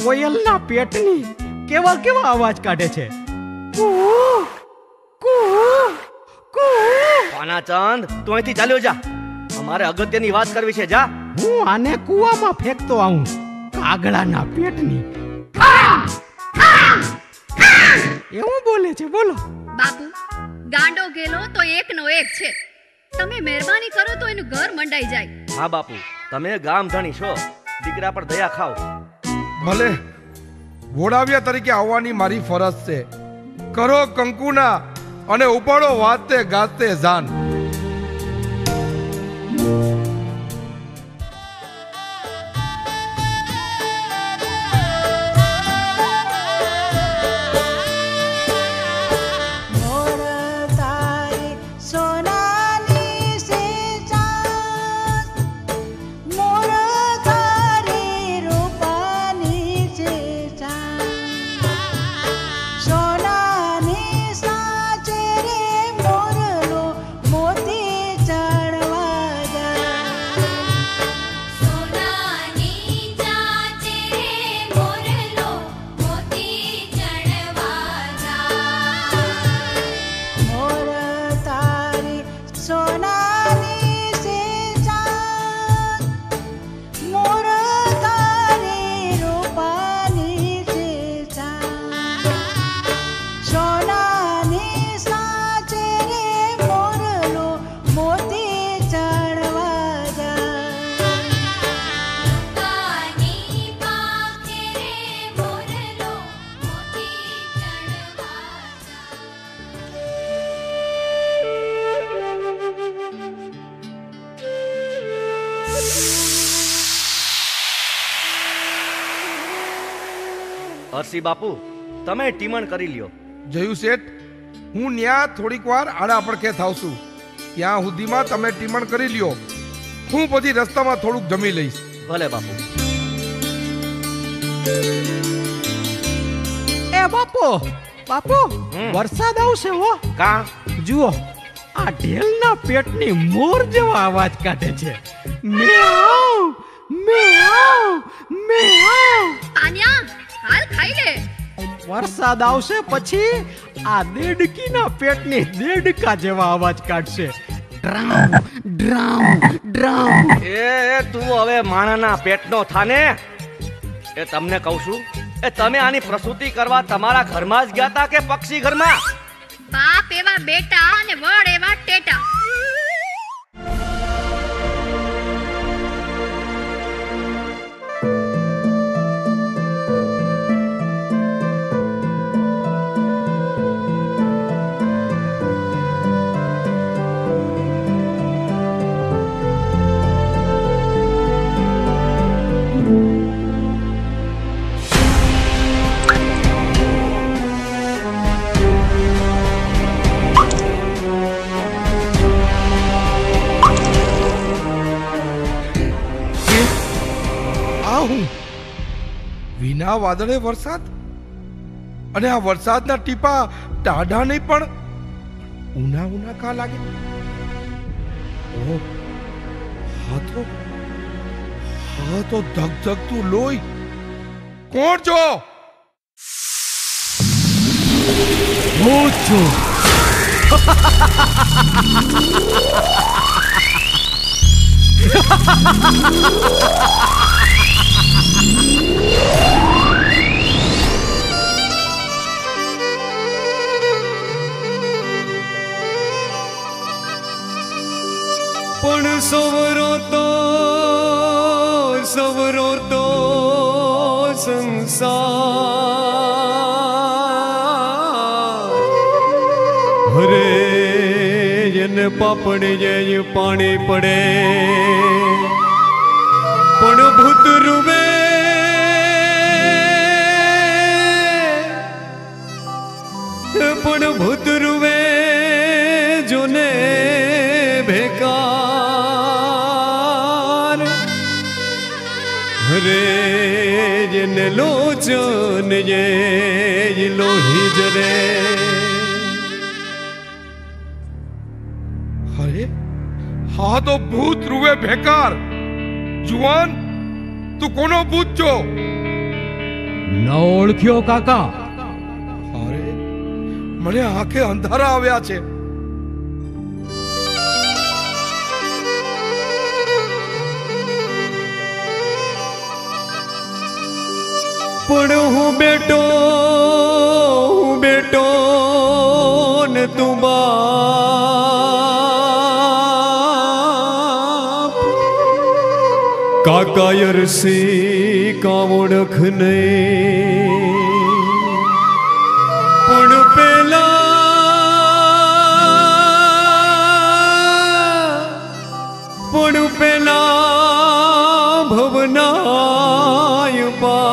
કોયલના પેટની કેવા કેવા અવાજ કાઢે છે. પાનાચંદ, તું અહીંથી ચાલ્યો જા. અમારે અગત્યની વાત કરવી છે. જા. હું આને કૂવામાં ફેંકતો આવું. કાગડાના પેટની એવું બોલે છે. બોલો બાપુ, ગાંડો ગેલો તો એકનો એક છે. તમે મહેરબાની કરો તો એનું ઘર મંડાઈ જાય. હા બાપુ, તમે ગામ ધણી છો, દીકરા પર દયા ખાઓ. ભલે, ઘોડાવ્યા તરીકે આવવાની મારી ફરજ છે. કરો કંકુના અને ઉપાડો વાતે ગાતે જાન. સોનાની સાચે રે મોરલો હરસી બાપુ, તમે ટીમણ કરી લ્યો. જયું શેઠ, હું ન્યા થોડીક વાર આડા પડખે થાવ છું. ત્યાં સુધીમાં તમે ટીમણ કરી લ્યો. હું પછી રસ્તામાં થોડુંક જમી લઈશ. ભલે બાપુ. એ બાપુ, બાપુ, વરસાદ આવશે હો. કા જુઓ, આ ઢેલના પેટની મોર જેવા અવાજ કાઢે છે. મેઆઉ, મેઆઉ, મેઆઉ. તાન્યા, હાલ ખાઈ લે. વરસાદ આવશે પછી આ દેડકીના પેટની દેડકા જેવા અવાજ કાઢશે. ડ્રાઉ, ડ્રાઉ, ડ્રાઉ. એ તું હવે માણાના પેટનો થાને. એ તમને કહું છું, એ તમે આની પ્રસૂતિ કરવા તમારા ઘરમાં જ ગયા તા કે પક્ષી ઘરમાં? બાપ એવા બેટા અને વડ એવા ટેટા. વિના વાદળે વરસાદ, અને આ વરસાદના ટીપા ટાઢા નહીં પણ ઉના ઉના કા લાગે? ઓહ, હા તો ધગધગતું લોહી. કોણ છો? હું છું. પણ સવરો તો સંસાર. હરે એને પાપડી જે પાણી પડે, પણ ભૂત રૂબે જોને ભેકાર. હરે જેને લોચન જે લોહી જરે. અરે હા તો ભૂત રૂવે ભેકાર. જુવાન, તું કોનો ભૂત છો? ન ઓળખ્યો કાકા? અરે મને આંખે અંધારા આવ્યા છે. પણ હું બેટો ને તું બાપ. કાકા યરસી કા ઓળખ નહીં, પણ પેલા ભવનાય પાપ.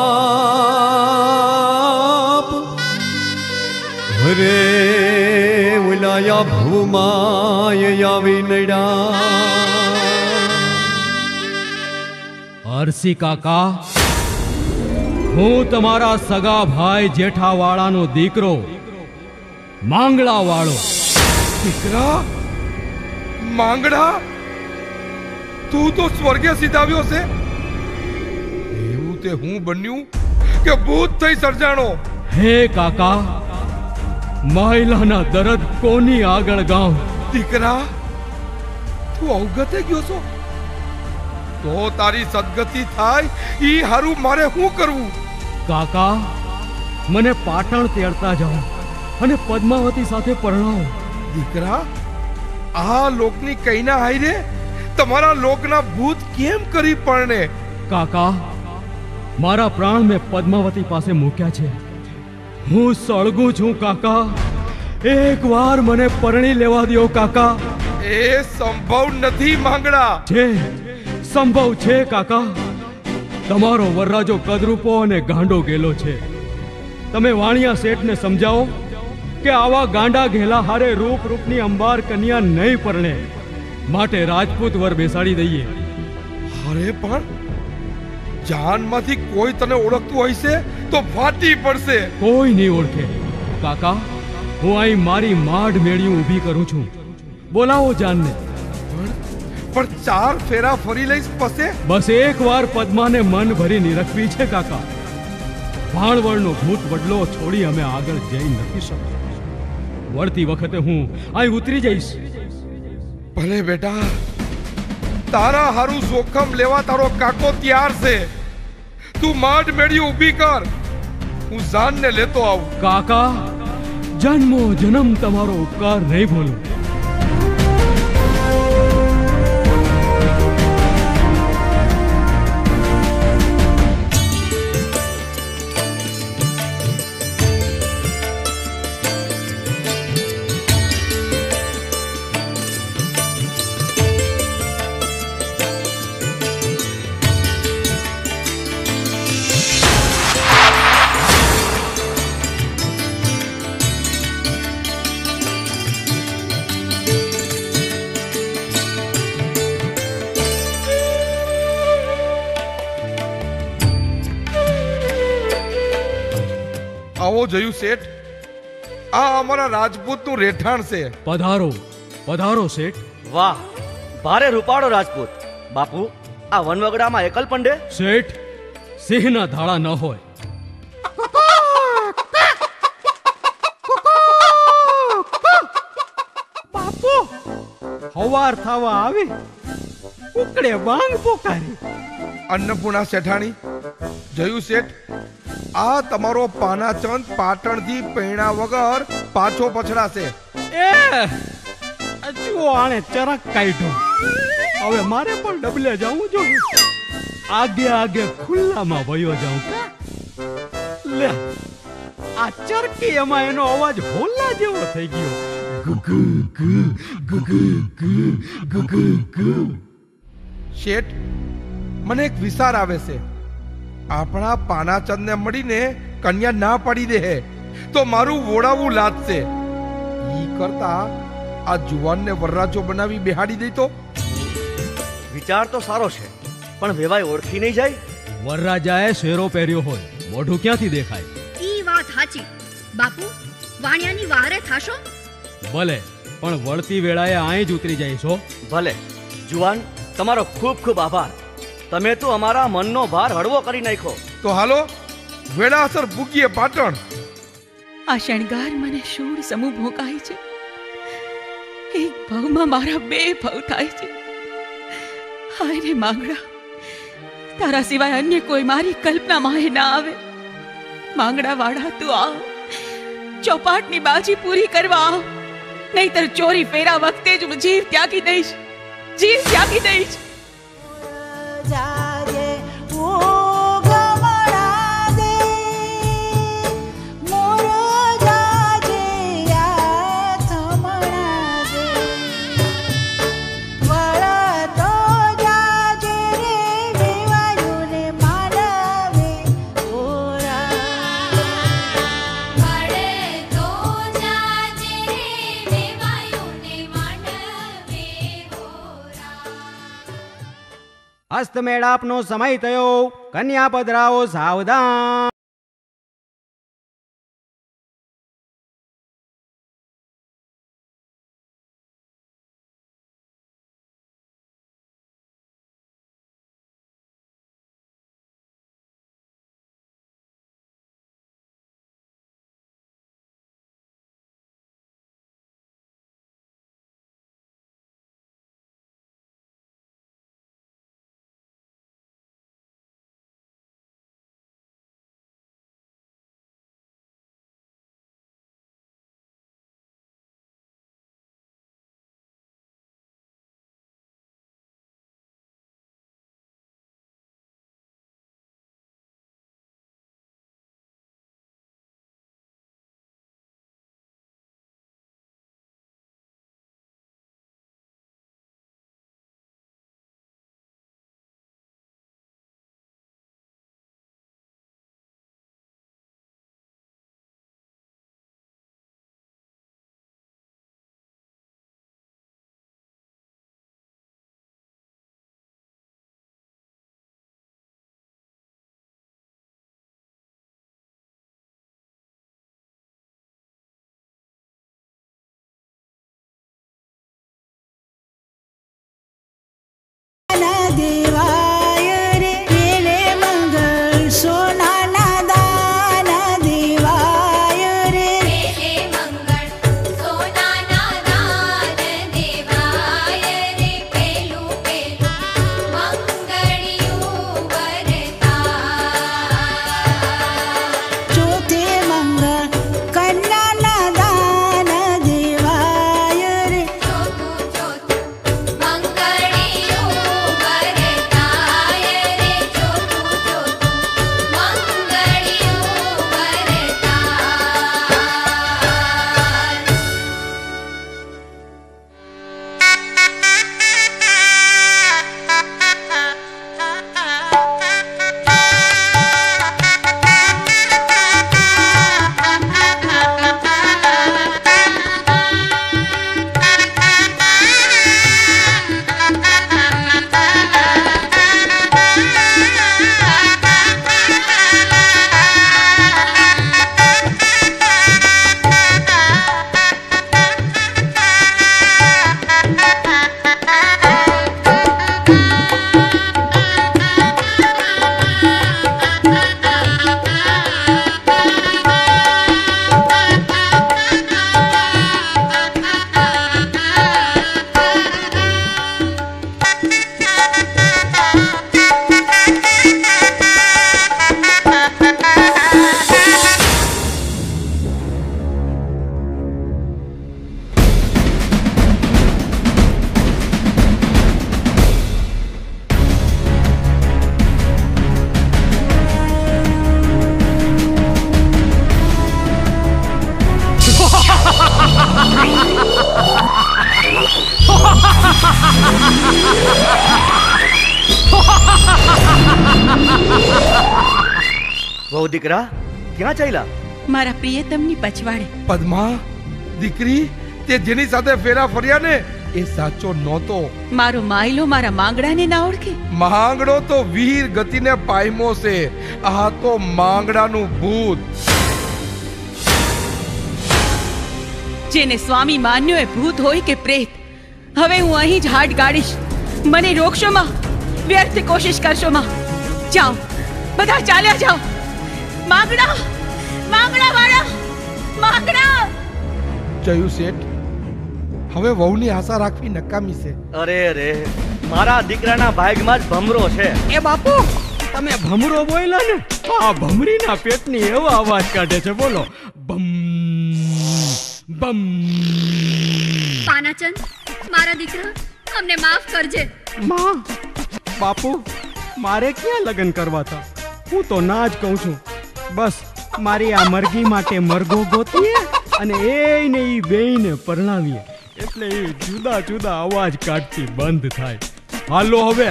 હરે ઉલાયા ભૂમાય આવી નડા. હરસી કાકા, હું તમારા સગા ભાઈ જેઠાવાળાનો દીકરો માંગડા વાળો. દીકરા માંગડા? તું તો સ્વર્ગે સીધાવ્યો છે. એવું તે હું બન્યું કે ભૂત થઈ સર્જાણો? હે કાકા, મહિલાના દર્દ કોની આગળ ગાઉં? દીકરા, તું અવગતે ગયો છો? તો તારી સદગતિ થાય ઈ હારું મારે શું કરવું? કાકા, મને પાટણ તેડતા જાઓ અને પદ્માવતી સાથે પરણાવો. દીકરા, આ લોકની કઈના હાઈરે તમારા લોકના ભૂત કેમ કરી પરણે? કાકા, મારા પ્રાણ મેં પદ્માવતી પાસે મૂક્યા છે. હું સળગું છું કાકા. એક વાર મને પરણી લેવા દો કાકા. એ સંભવ નથી માંગડા. છે, સંભવ છે કાકા. તમારો વરરાજો કદરૂપો અને ગાંડો ગેલો છે. તમે વાણિયા શેઠને સમજાવો કે આવા ગાંડા ઘેલા હારે રૂપની અંબાર કન્યા નહીં પરણે, માટે રાજપૂત વર બેસાડી દઈએ. અરે પણ જાનમાંથી કોઈ તને ઓળખતું હશે તો ફાટી પડશે. કોઈ નહીં ઓળખે કાકા. હું અહીં મારી માડ મેળ્યું ઊભી કરું છું. બોલાવો જાનને. પણ 4 ફેરા ફરી લઈશ પસે. બસ એકવાર પદ્માને મન ભરી નિરખવી છે કાકા. ભાણવળનો ભૂત વડલો છોડી અમે આગળ જઈ નથી શકતા. વળતી વખતે હું અહીં ઉતરી જઈશ. ભલે બેટા, તારા હારું જોખમ લેવા તારો કાકો તૈયાર છે. તું માડ મેળી ઊભી કર, હું જાનને લેતો આવું. કાકા, જન્મો જન્મ તમારો ઉપકાર નહીં ભૂલું. આવો જોયું શેઠ, આ અમારા રાજપૂતનું રહેઠાણ છે. પધારો પધારો શેઠ. વાહ, ભારે રૂપાળો રાજપૂત. બાપુ, આ વનવગડામાં એકલ પંડે? શેઠ, સિંહના ધાડા ન હોય. બાપુ, હવાર થવા આવી, ઉકળે વાંગ પોકારી. અન્નપૂર્ણા શેઠાણી, જોયું શેઠ, આ તમારો પાનાચંદ પાટણથી પૈણા વગર પાછો પછડાશે. જુઓ, આણે ચરક કાઢ્યો. હવે મારે પણ ડબલે જાવું જોઈએ. આગે આગે ખુલ્લામાં વયો જાઉં. લે, આ ચરકી એમાં એનો અવાજ હોલા જેવો થઈ ગયો. શેઠ, મને એક વિચાર આવે છે. આપણા પાનાચંદને મળીને કન્યા ના પાડી દે તો મારું વોડાવું લાદશે. ઈ કરતા આ જુવાનને વરરાજો બનાવી બેહાડી દે તો. વિચાર તો સારો છે, પણ વેવાય ઓળખી નહીં જાય. વરરાજાએ શેરો પહેર્યો હોય, મોઢું ક્યાંથી દેખાય? ઈ વાત સાચી. બાપુ, વાણિયાની વારે થાશો? ભલે, પણ વળતી વેળાએ અહીં જ ઉતરી જઈશો. ભલે. જુવાન, તમારો ખૂબ ખૂબ આભાર. તમે તો અમારા મનનો ભાર હળવો કરી નાખ્યો. તો હાલો, વેળાસર ભૂગીએ પાટણ. આ શણગાર મને શૂળ સમૂહ ભોંકાય છે. એક ભવમાં મારા 2 ભવ થાય છે. હાય રે માંગડા, તારા સિવાય અન્ય કોઈ મારી કલ્પનામાં ના આવે. માંગડા વાળા, તું આવ, ચોપાટની બાજી પૂરી કરવા આવ, નહીતર ચોરી ફેરા વખતે જ હું જીવ ત્યાગી દઈશ. જીવ ત્યાગી દઈશ. જાજે ઓ ગમણા દે, મોર જાજે યા થમણા દે, વળ તો જાજે રે વેવાયુને માનવે ઓરા, વળે તો જાજે રે વેવાયુને માનવે ઓરા. હસ્તમેળાપનો સમય થયો. કન્યા પધરાવો સાવધાન. કહો દીકરા, ક્યાં ચાલ્યા? મારા પ્રિયતમની પછવાડે. પદ્મા દીકરી, તે જેની સાથે ફેરા ફર્યા ને એ સાચો નહોતો. મારો માયલો મારા માંગડાને ના ઓળખે? માંગડો તો વીર ગતિને પાયમો છે, આ તો માંગડાનું ભૂત. જેને સ્વામી માન્યો એ ભૂત હોય કે પ્રેત, હવે હું અહીં જ હાડ ગાડીશ. મને રોકશો માં? વ્યર્થ કોશિશ કરશો માં? જાઓ, બધા ચાલ્યા જાઓ. માંગડા, માંગડા વાળા, માંગડા. જયું શેઠ, હવે વહુની આશા રાખવી નકામી છે. અરે રે, મારા દીકરાના ભાગમાં જ ભમરો છે. એ બાપુ, તમે ભમરો બોલ્યા ને, આ ભમરીના પેટની એવો અવાજ કાઢે છે, બોલો. બમ બમ. પાનાચંદ, મારા દીકરા, અમને માફ કરજે. માં, બાપુ, મારે ક્યાં લગ્ન કરવા હતા? હું તો ના જ કહું છું. બસ મારી આ મરઘી માટે મરઘો ગોતીએ અને એને ઈ બેયને પરણાવીએ, એટલે એ જુદા જુદા અવાજ કાઢતી બંધ થાય. હાલો હવે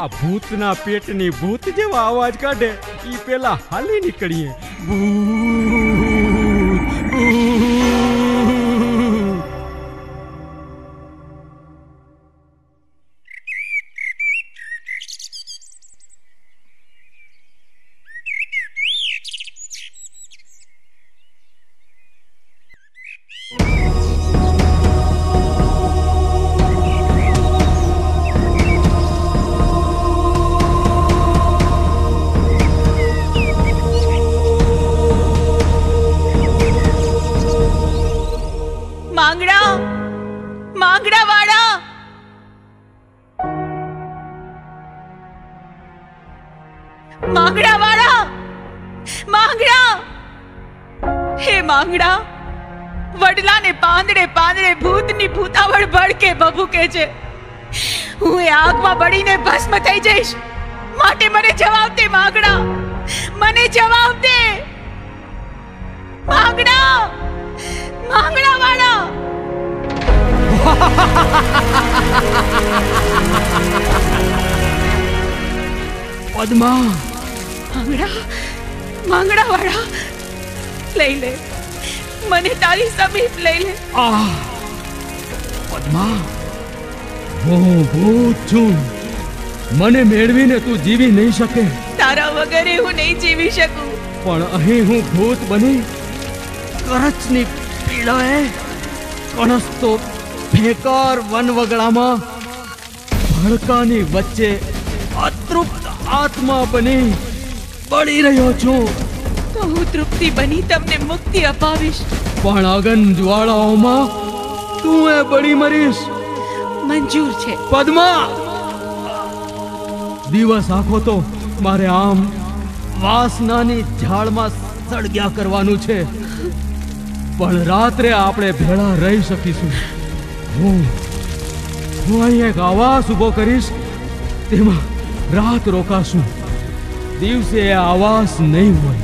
આ ભૂતના પેટની ભૂત જેવા અવાજ કાઢે ઈ પેલા હાલી નીકળીએ. માંગડા વાળા, માંગડા, હે માંગડા, વડલાને પાંદડે પાંદડે ભૂતની ભૂતાવળ ભડકે ભભૂકે છે. હું એ આગમાં બળીને ભસ્મ થઈ જઈશ, માટે મને જવાબ દે માંગડા, મને જવાબ દે માંગડા, માંગડા વાળા. પદ્મા, માંગડા, માંગડા વાળા, લઈ લે મને, તારી સમીપ લઈ લે. પદ્મા, હું ભૂત છું, મને મેળવીને તું જીવી નહીં શકે. તારા વગર હું નહીં જીવી શકું. પણ અહીં હું ભૂત બની કરચની પીડાએ કણસતો ભેકાર વનવગડામાં ભડકાની વચ્ચે અતૃપ્ત આત્મા બની બળી રહ્યો છું. તો હું તૃપ્તિ બની તમને મુક્તિ અપાવીશ. પણ અગન જ્વાળાઓમાં તું એ બળી મરીશ. મંજૂર છે પદ્મા. દિવસ આખો તો મારે આમ વાસનાની ઝાડમાં સળગ્યા કરવાનું છે, પણ રાત્રે આપણે ભેળા રહી શકીશું. હું અહીં એક આવાસ ઉભો કરીશ, તેમાં રાત રોકાશું. દિવસે એ આવાસ નહીં હોય.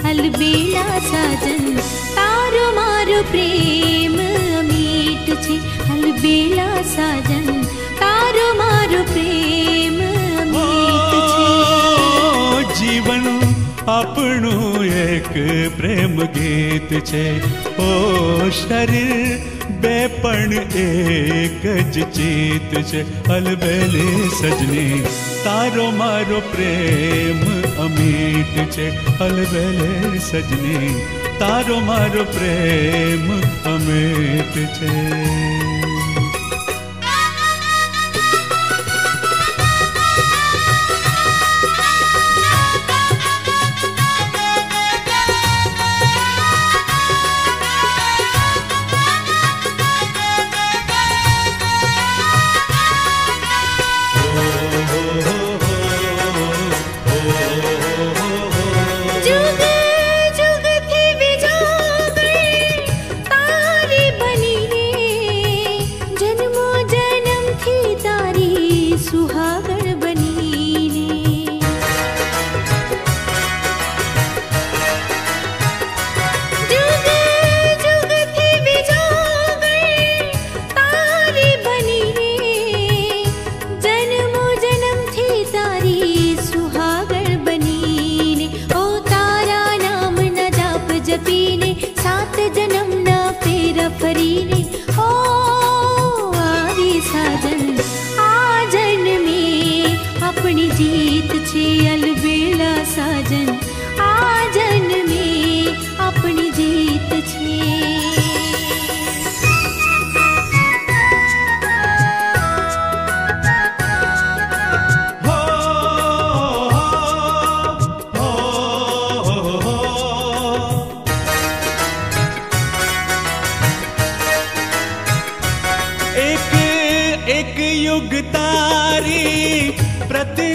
अलबेला साजन तारो मारो प्रेम अमीट छे. अलबेला साजन तारो मारो प्रेम अमीट छे. जीवन આપણું એક પ્રેમ ગીત છે. ઓ શરીર બે પણ એક જ ચિત છે. અલબેલી સજની તારો મારો પ્રેમ અમીટ છે. અલબેલે સજની તારો મારો પ્રેમ અમીટ છે. जुग जुग थी विजोगणी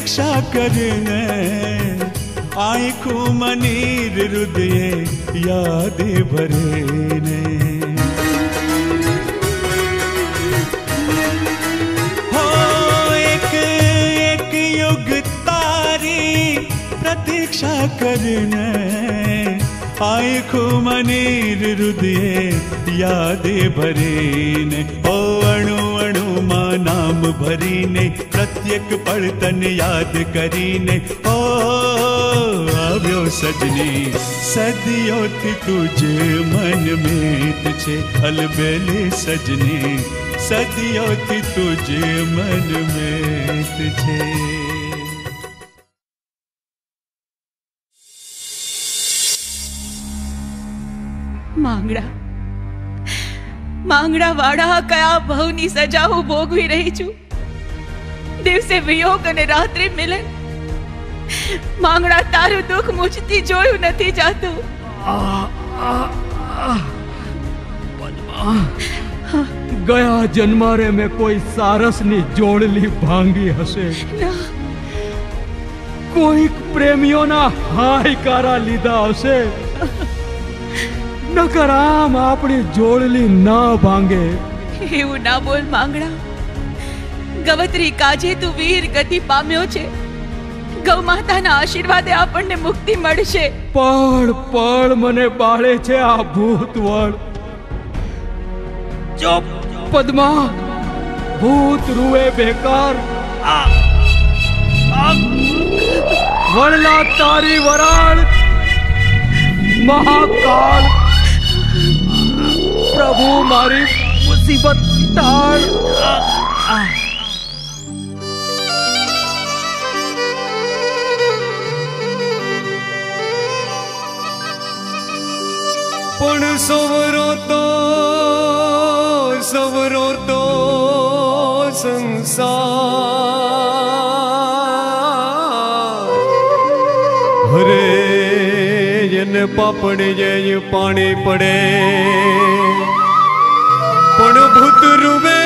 प्रतीक्षा करने आँखों मनीर हृदय याद भरेने हो एक एक युग तारी प्रतीक्षा करने आँखों मनीर हृदय याद भरीने ओ अणु अणु मां नाम भरीने प्रत्येक पल तन याद करीने ओ આવ્યો સજની સદીઓ થી તુજે મન મેત છે અલબેલે સજની સદીઓ થી તુજે મન મેત છે માંગડા માંગડા વાળા કયા ભવની સજા હું ભોગવી રહી છું. દિવસે વિયોગ અને રાત્રે મિલન. માંગડા તારું દુઃખ મુજથી જોયું નથી જાતું. ગયા જન્મારે મેં કોઈ સારસની જોડલી ભાંગી હશે. કોઈક પ્રેમીઓના હાયકારા લીધા હશે. નકર આમ આપણી જોડલી ના ભાંગે. એવું ના બોલ માંગડા. ગવત્રી કાજે તું વીર ગતિ પામ્યો છે. ગૌ માતાના આશીર્વાદે આપણને મુક્તિ મળશે. પળ પળ મને બાળે છે આ ભૂતવળ. ચૂપ પદ્મા, ભૂત રૂવે બેકાર. વળલા તારી વરાળ મહાકાળ. પ્રભુ મારી મુસીબત ટાળ. પણ સવરો તો સંસાર. હરે એને પાપડ જે પાણી પડે પણ ભૂત રૂવે.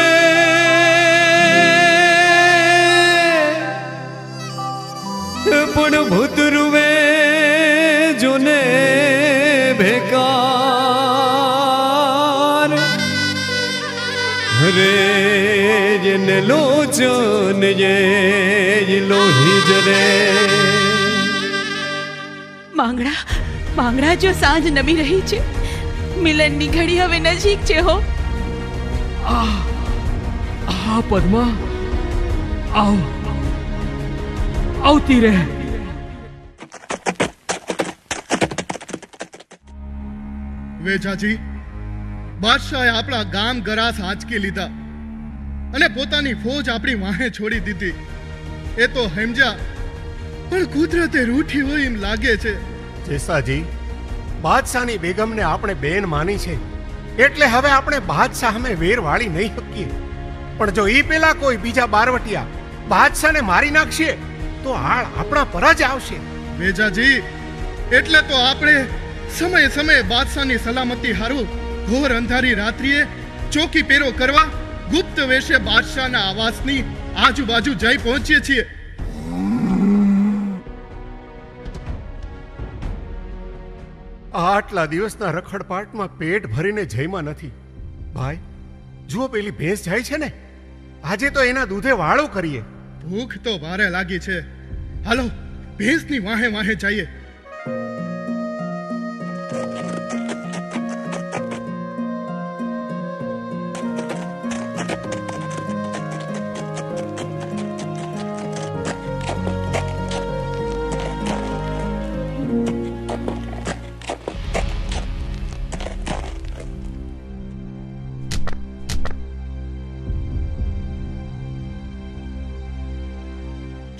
પણ ભૂત રૂવે જોને ભેકાર. હરે જેને લોચન જે લોહી જરે. માંગડા માંગડા, જો સાંજ નમી રહી છે, મિલનની ઘડી હવે નજીક છે હો. આ પદ્મા આવ, આવતી રહે. વેજાજી, બાદશાહે આપણા ગામ ગરાસ આંચકી લીધા અને પોતાની ફોજ આપણી વાહે છોડી દીધી. એ તો સમજ્યા, પણ કુદરતે રૂઠી હોય એમ લાગે છે. જેસાજી, બાદશાહની બેગમને આપણે બેન માની છે, એટલે હવે આપણે બાદશાહ સામે વેર વાળી નહીં શકીએ. પણ જો ઈ પેલા કોઈ બીજા બારવટિયા બાદશાહને મારી નાખશે તો હાળ આપણા પર જ આવશે. વેજાજી, એટલે તો આપણે સમય સમયે બાદશાહની સલામતી હારું ઘોર અંધારી રાત્રિએ ચોકી પેરો કરવા ગુપ્ત વેશે બાદશાહના આવાસની આજુબાજુ જઈ પહોંચીએ છીએ. આટલા દિવસના રખડપાટમાં પેટ ભરીને જઈમાં નથી. ભાઈ જુઓ, પેલી ભેંસ જાય છે ને, આજે તો એના દૂધે વાળો કરીએ. ભૂખ તો ભારે લાગી છે. હાલો ભેંસની વાહે વાહે જઈએ.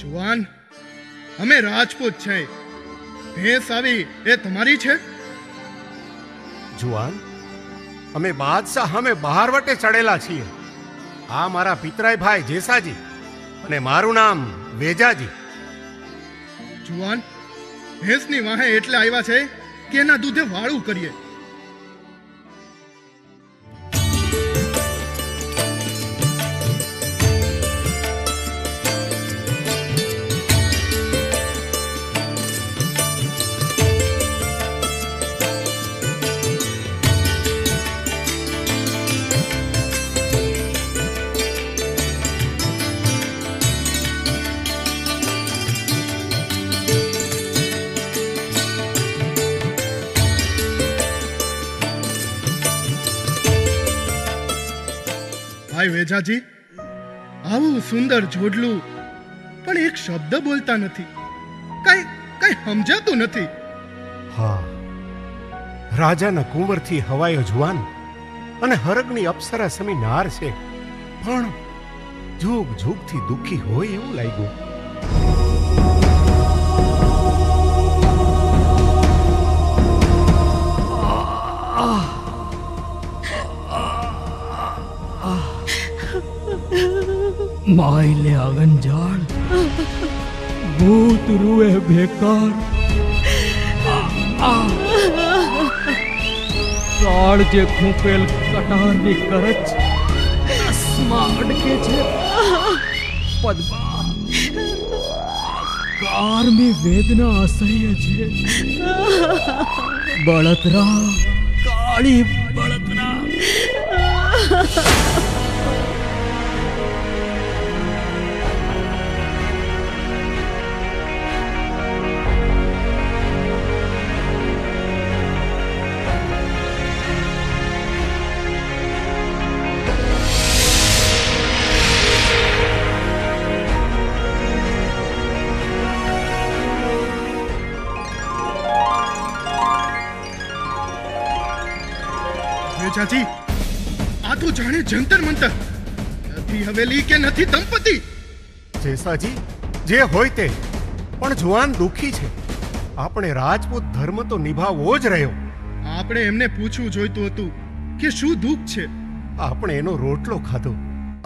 જુવાન, અમે રાજપૂત છે. ભેંસ આવી એ તમારી છે? જુવાન, અમે બાદશાહ અમે બહારવટે ચડેલા છીએ. આ મારા પિતરાય ભાઈ જેસાજી અને મારું નામ વેજાજી. જુવાન, ભેંસની વાહે એટલે આવ્યા છે કે એના દૂધે વાળું કરીએ. ભાઈ વેજાજી, આવું સુંદર જોડલું પણ એક શબ્દ બોલતા નથી, કઈ કઈ સમજાતું નથી. હા, રાજાના કુંવરથી હવાયો જુવાન અને હરગની અપ્સરા સમી નાર છે, પણ જુગ જુગથી દુઃખી હોય એવું લાગ્યું. માયલે આગંજાળ ભૂત રૂએ બેકાર સાળ જે ખૂંપેલ કટારની કરચ રસમાં અડકે છે. પદ્મા કારની વેદના અસહ્ય છે. બળતરા કાળી બળતરા. વેજાજી, આ તો જાણે જંતર મંતર. નથી હવેલી કે નથી દંપતિ. જેસાજી, જે હોય તે, પણ જુવાન દુઃખી છે. આપણે રાજપૂત ધર્મ તો નિભાવવો જ રહ્યો. આપણે એમને પૂછવું જોઈતું હતું કે શું દુઃખ છે. આપણે એનો રોટલો ખાધો,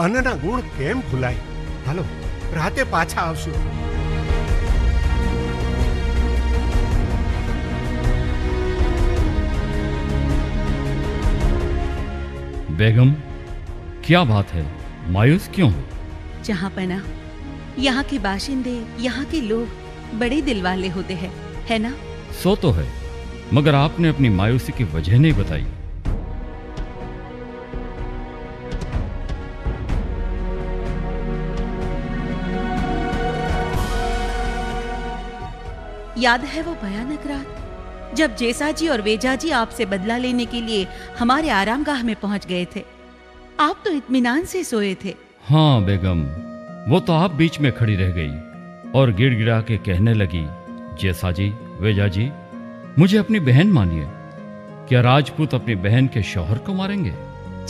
અન્નના ગુણ કેમ ભૂલાય. હાલો, રાતે પાછા આવશું. बेगम, क्या बात है? मायूस क्यों? जहाँ पना, यहाँ के बाशिंदे, यहाँ के लोग बड़े दिल वाले होते हैं, है ना? सो तो है, मगर आपने अपनी मायूसी की वजह नहीं बताई. याद है वो भयानक रात जब जेसाजी और वेजाजी आपसे बदला लेने के लिए हमारे आरामगाह में पहुंच गए थे. आप तो इत्मीनान से सोए थे. हाँ बेगम, वो तो आप बीच में खड़ी रह गई और गिड़गिड़ा के कहने लगी, जेसाजी, वेजाजी, मुझे अपनी बहन मानिए. क्या राजपूत अपनी बहन के शौहर को मारेंगे?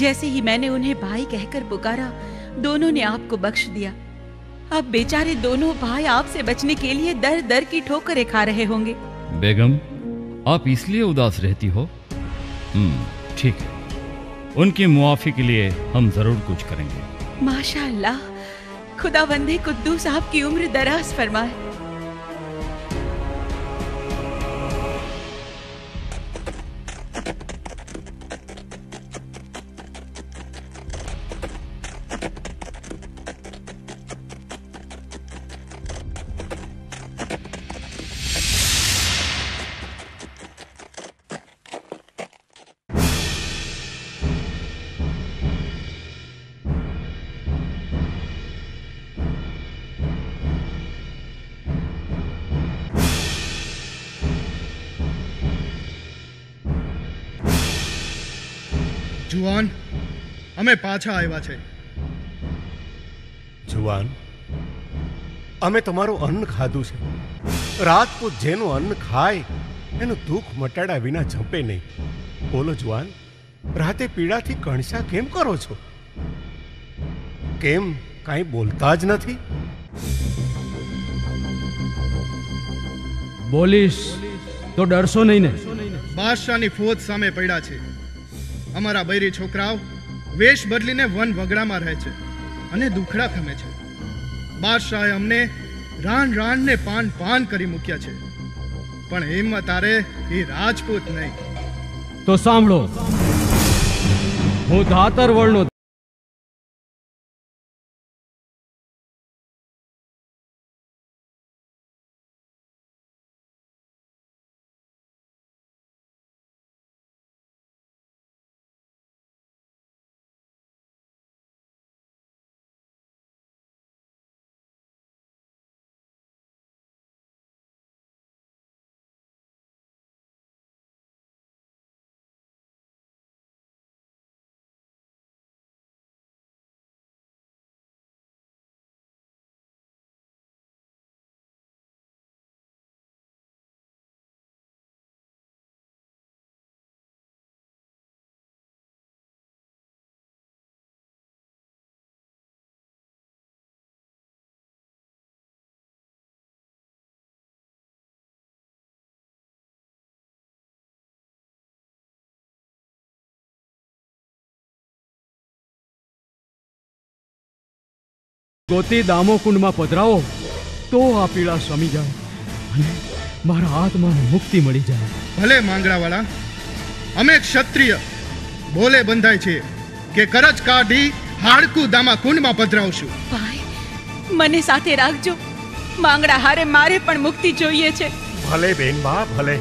जैसे ही मैंने उन्हें भाई कहकर पुकारा, दोनों ने आपको बख्श दिया. अब बेचारे दोनों भाई आपसे बचने के लिए दर दर की ठोकरें खा रहे होंगे. बेगम, आप इसलिए उदास रहती हो? ठीक है, उनकी मुआफी के लिए हम जरूर कुछ करेंगे. माशाअल्लाह, खुदावंदे कुद्दूस आपकी उम्र दराज फरमाए. જુવાન, અમે પાછા આવ્યા છે. જુવાન, અમે તમારું અન્ન ખાધું છે. રાજપૂત જેનું અન્ન ખાય એનું દુઃખ મટાડા વિના જંપે નહીં. બોલો જુવાન, રાતે પીડાથી કણસા કેમ કરો છો? કેમ કાંઈ બોલતા જ નથી? બોલીશ તો ડરશો નહીં ને? બાદશાહની ફોજ સામે પડ્યા છે. અમારા બૈરી છોકરાઓ વેશ બદલીને વન વગડામાં રહે છે અને દુખડા ખમે છે. બાદશાહે અમને રાન રાનને પાન પાન કરી મૂક્યા છે, પણ હિંમત આરે એ રાજપૂત નહીં. તો સાંભળો, હું ધાતર વળનો ગોતી દામોકુંડમાં પધરાવો તો આ પીડા શમી જાય અને મારા આત્માને મુક્તિ મળી જાય. ભલે માંગડાવાળા, અમે ક્ષત્રિય બોલે બંધાય છે કે કરજ કાઢી હાડકું દામા કુંડમાં પધરાવશું. ભાઈ, મને સાથે રાખજો. માંગડા હારે મારે પણ મુક્તિ જોઈએ છે. ભલે બેનબા, ભલે.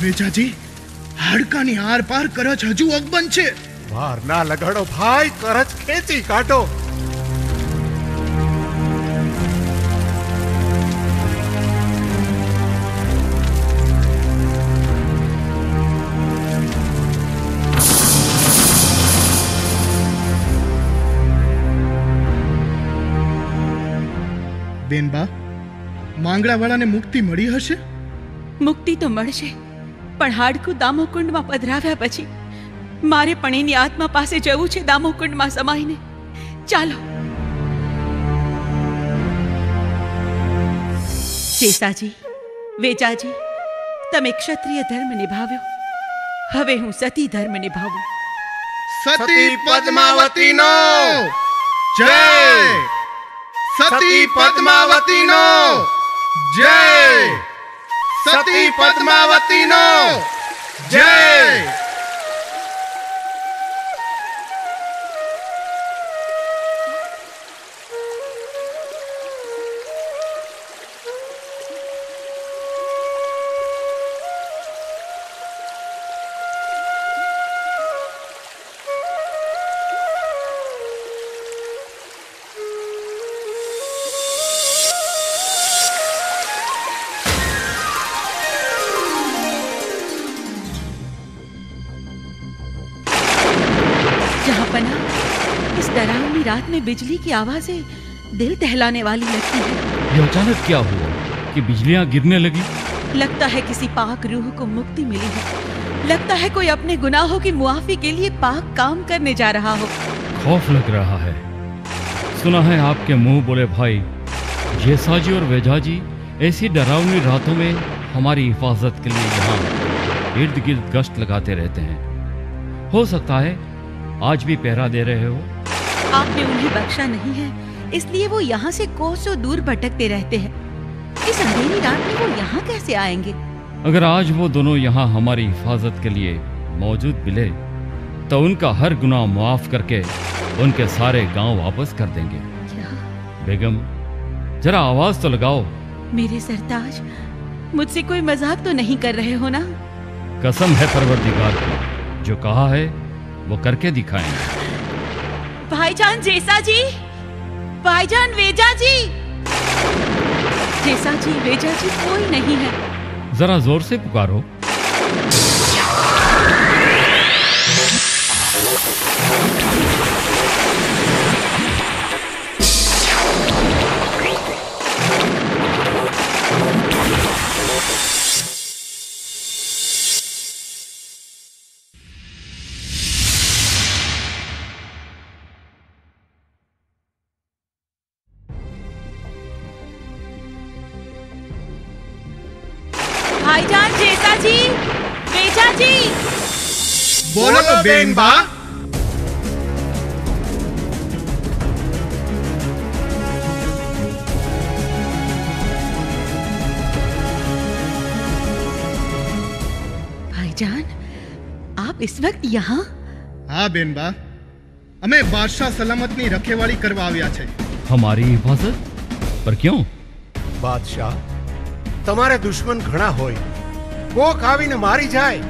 વેચાજી, હાડકાની આર પાર કરજ હજુ અકબંધ છે. વાર ના લગાડો ભાઈ, કરજ ખેંચી કાઢો. બેનબા, માંગડાવાળાને મુક્તિ મળી હશે? મુક્તિ તો મળશે, પણ હાડકું દામોકુંડમાં પધરાવ્યા પછી મારે પણ એની આત્મા પાસે જવું છે દામોકુંડમાં સમાઈને. ચાલો. જેસાજી, વેચાજી, તમે ક્ષત્રિય ધર્મ નિભાવ્યો, હવે હું સતી ધર્મ નિભાવું. સતી પદ્માવતીનો જય! સતી પદ્માવતીનો જય! સતી પદ્માવતીનો જય! इस डरावनी रात में बिजली की आवाजें दिल दहलाने वाली लगती है। ये अचानक क्या हुआ कि बिजलियां गिरने लगी? लगता है किसी पाक रूह को मुक्ति मिली है। लगता है कोई अपने गुनाहों की मुआफी के लिए पाक काम करने जा रहा हो। खौफ लग रहा है। सुना है आपके मुंह बोले भाई जेसाजी और वेजाजी ऐसी डरावनी रातों में हमारी हिफाजत के लिए यहाँ इर्द गिर्द गश्त लगाते रहते हैं। हो सकता है आज भी पहरा दे रहे हो। आपने उन्हें बख्शा नहीं है, इसलिए वो यहाँ से कोसों दूर भटकते रहते हैं। इस अंधेरी रात में वो यहाँ कैसे आएंगे? अगर आज वो दोनों यहाँ हमारी हिफाजत के लिए मौजूद मिले तो उनका हर गुनाह मुआफ करके उनके सारे गांव वापस कर देंगे। बेगम जरा आवाज तो लगाओ। मेरे सरताज, मुझसे कोई मजाक तो नहीं कर रहे हो ना? कसम है परवरदिगार की, जो कहा है वो करके दिखाएंगे। भाईजान जेसाजी, भाईजान वेजाजी, जेसाजी वेजाजी कोई नहीं है। जरा जोर से पुकारो। भाईजान जेसाजी, वेजाजी, बोलो बेनबा। भाईजान, आप इस वक्त यहाँ? हाँ बेनबा, અમે બાદશાહ સલામતની રખેવાળી કરવા આવ્યા છે। हमारी हिफाजत पर क्यों? બાદશાહ, તમારે દુશ્મન ઘણા હોય, કોક આવીને મારી જાય,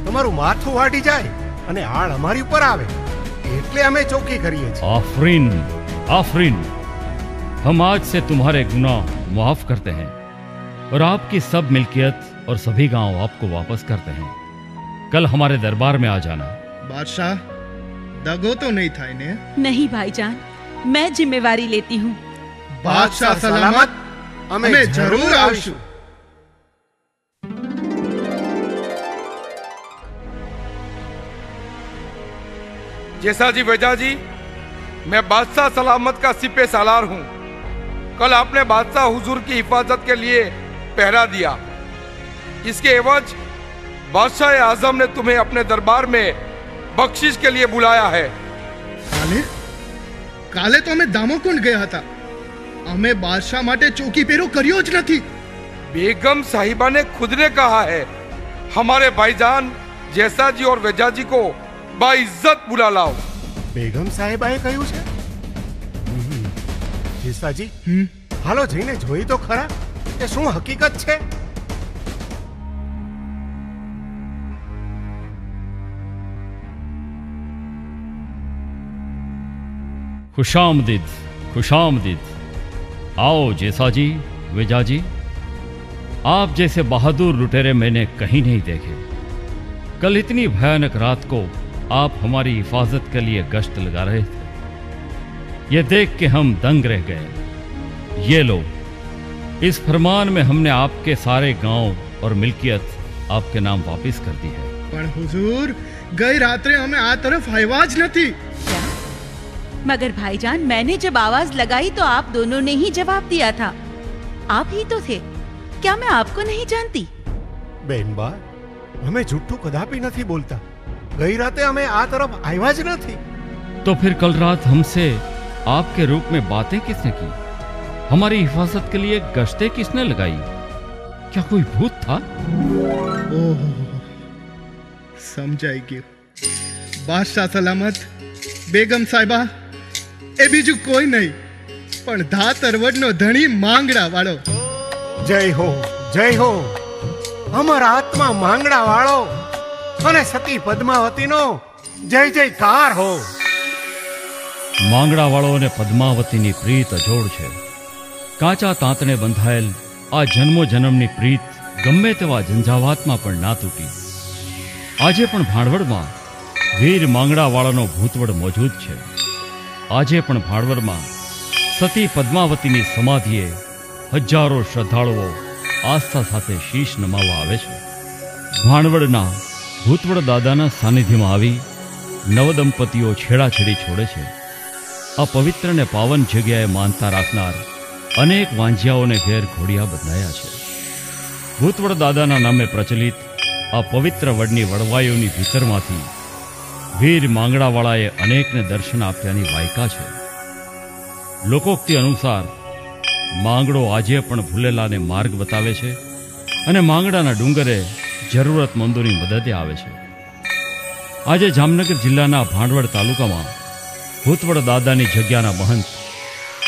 તમારું માથું વાટી જાય અને આળ અમારી ઉપર આવે, એટલે અમે ચોકી કરીએ છીએ। आफरीन, आफरीन, हम आज से तुम्हारे गुनाह माफ करते हैं। और आपकी सब मिल्कियत और सभी गांव आपको वापस करते हैं। कल हमारे दरबार में आ जाना। बादशाह, दगो तो नहीं था इन्हें? नहीं भाईजान, मैं जिम्मेवारी लेती हूँ। बादशाह सलामत, हमें जरूर आवशु। जैसा जी वेजा जी, मैं बादशाह सलामत का सिपे सालार हूँ। कल आपने बादशाह हुजूर की हिफाजत के लिए पहरा दिया। इसके एवज बादशाह आजम ने तुम्हें अपने दरबार में बख्शिश के लिए बुलाया है। काले काले तो हमें दामोकुंड गया था। हमें बादशाह माटे चौकी पेरो करियो ज नहीं। बेगम साहिबा ने खुद ने कहा है हमारे भाईजान जैसा जी और वेजा जी को बाइज्जत बुला लाओ। બેગમ સાહેબાએ કહ્યું છે? જીસાજી, હાલો જઈને જોઈ તો ખરા કે શું હકીકત છે. खुशामदीद, खुशामदीद। आओ जैसा जी, वेजा जी। आप जैसे बहादुर लुटेरे मैंने कहीं नहीं देखे। कल इतनी भयानक रात को आप हमारी हिफाजत के लिए गश्त लगा रहे थे। ये देख के हम दंग रह गए। ये लो, इस फरमान में हमने आपके सारे गांव और मिल्कियत आपके नाम वापस कर दी है। पर हुजूर, गई रात्रे हमें आ तरफ आवाज न थी। मगर भाईजान, मैंने जब आवाज लगाई तो आप दोनों ने ही जवाब दिया था। आप ही तो थे। क्या मैं आपको नहीं जानती? बेनबा, हमें झूठू कदापि नहीं बोलता। गई राते हमें आ तरफ आवाज न थी। तो फिर कल रात हमसे आपके रूप में बातें किसने की? हमारी हिफाजत के लिए गश्तें किसने लगाई? क्या कोई भूत था? ओह, समझाई गयो। बादशाह सलामत, बेगम साहिबा, ए बीजू कोई नहीं पण धातरवड नो धणी માંગડા વાળો। जय हो, जय हो। अमर आत्मा માંગડા વાળો અને સતી પદ્માવતીનો જય જયકાર हो। માંગડા વાળો અને પદ્માવતીની પ્રીત અજોડ છે। કાચા તાંતને બંધાયેલ આ જન્મો જન્મની પ્રીત ગમે તેવા ઝંઝાવાતમાં પણ ના તૂટી। આજે પણ ભાણવડમાં વીર માંગડા વાળાનો ભૂતવડ મોજૂદ છે। આજે પણ ભાણવડમાં સતી પદ્માવતીની સમાધિએ હજારો શ્રદ્ધાળુઓ આસ્થા સાથે શીશ નમાવવા આવે છે। ભાણવડના ભૂતવડ દાદાના સાનિધ્યમાં આવી નવદંપતીઓ છેડાછેડી છોડે છે। આ પવિત્ર ને પાવન જગ્યાએ માનતા રાખનાર અનેક વાંજિયાઓને ઘેર ઘોડિયા બંધાયા છે। ભૂતવડ દાદાના નામે પ્રચલિત આ પવિત્ર વડની વડવાઈઓની ભીતરમાંથી વીર માંગડાવાળાએ અનેકને દર્શન આપ્યાની વાયકા છે। લોકોક્તિ અનુસાર માંગડો આજે પણ ભૂલેલાને માર્ગ બતાવે છે અને માંગડાના ડુંગરે જરૂરતમંદોની મદદે આવે છે। આજે જામનગર જિલ્લાના ભાણવડ તાલુકામાં ભૂતવડ દાદાની જગ્યાના મહંત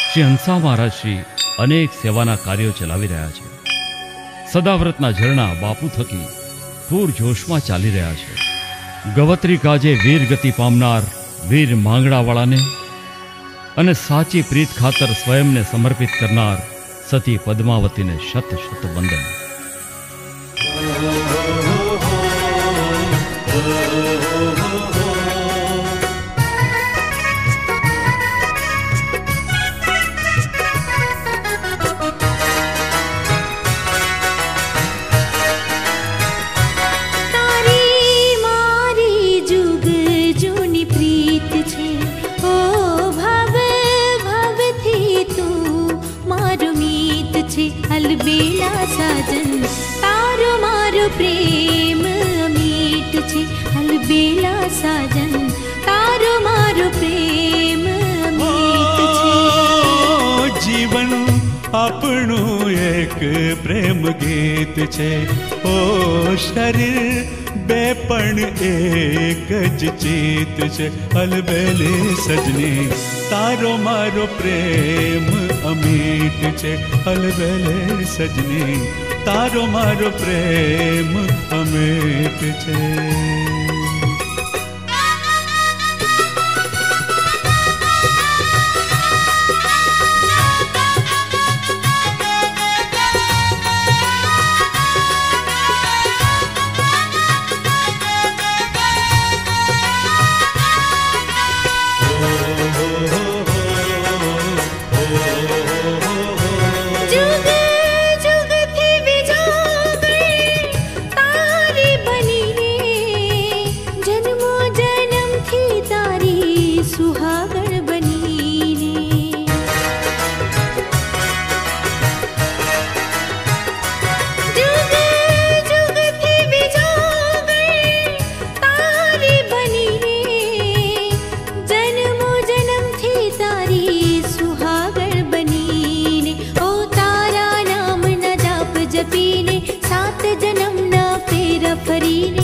શ્રી હંસા મહારાજ શ્રી અનેક સેવાના કાર્યો ચલાવી રહ્યા છે। સદાવ્રતના ઝરણા બાપુ થકી પૂર જોશમાં ચાલી રહ્યા છે। ગવત્રી કાજે વીર ગતિ પામનાર વીર માંગડાવાળાને અને સાચી પ્રીત ખાતર સ્વયંને સમર્પિત કરનાર સતી પદ્માવતીને શત શત વંદન। अलबेला साजन तारो मारो प्रेम अमीट छे। अलबेला साजन तारो मारो प्रेम अमीट छे। जीवन આપણું એક પ્રેમ ગીત છે। ઓ શરીર બે પણ એક જ ચિત છે। અલબેલે સજની તારો મારો પ્રેમ અમીટ છે। અલબેલે સજની તારો મારો પ્રેમ અમીટ છે। सात जन्म न फेरा फरी रे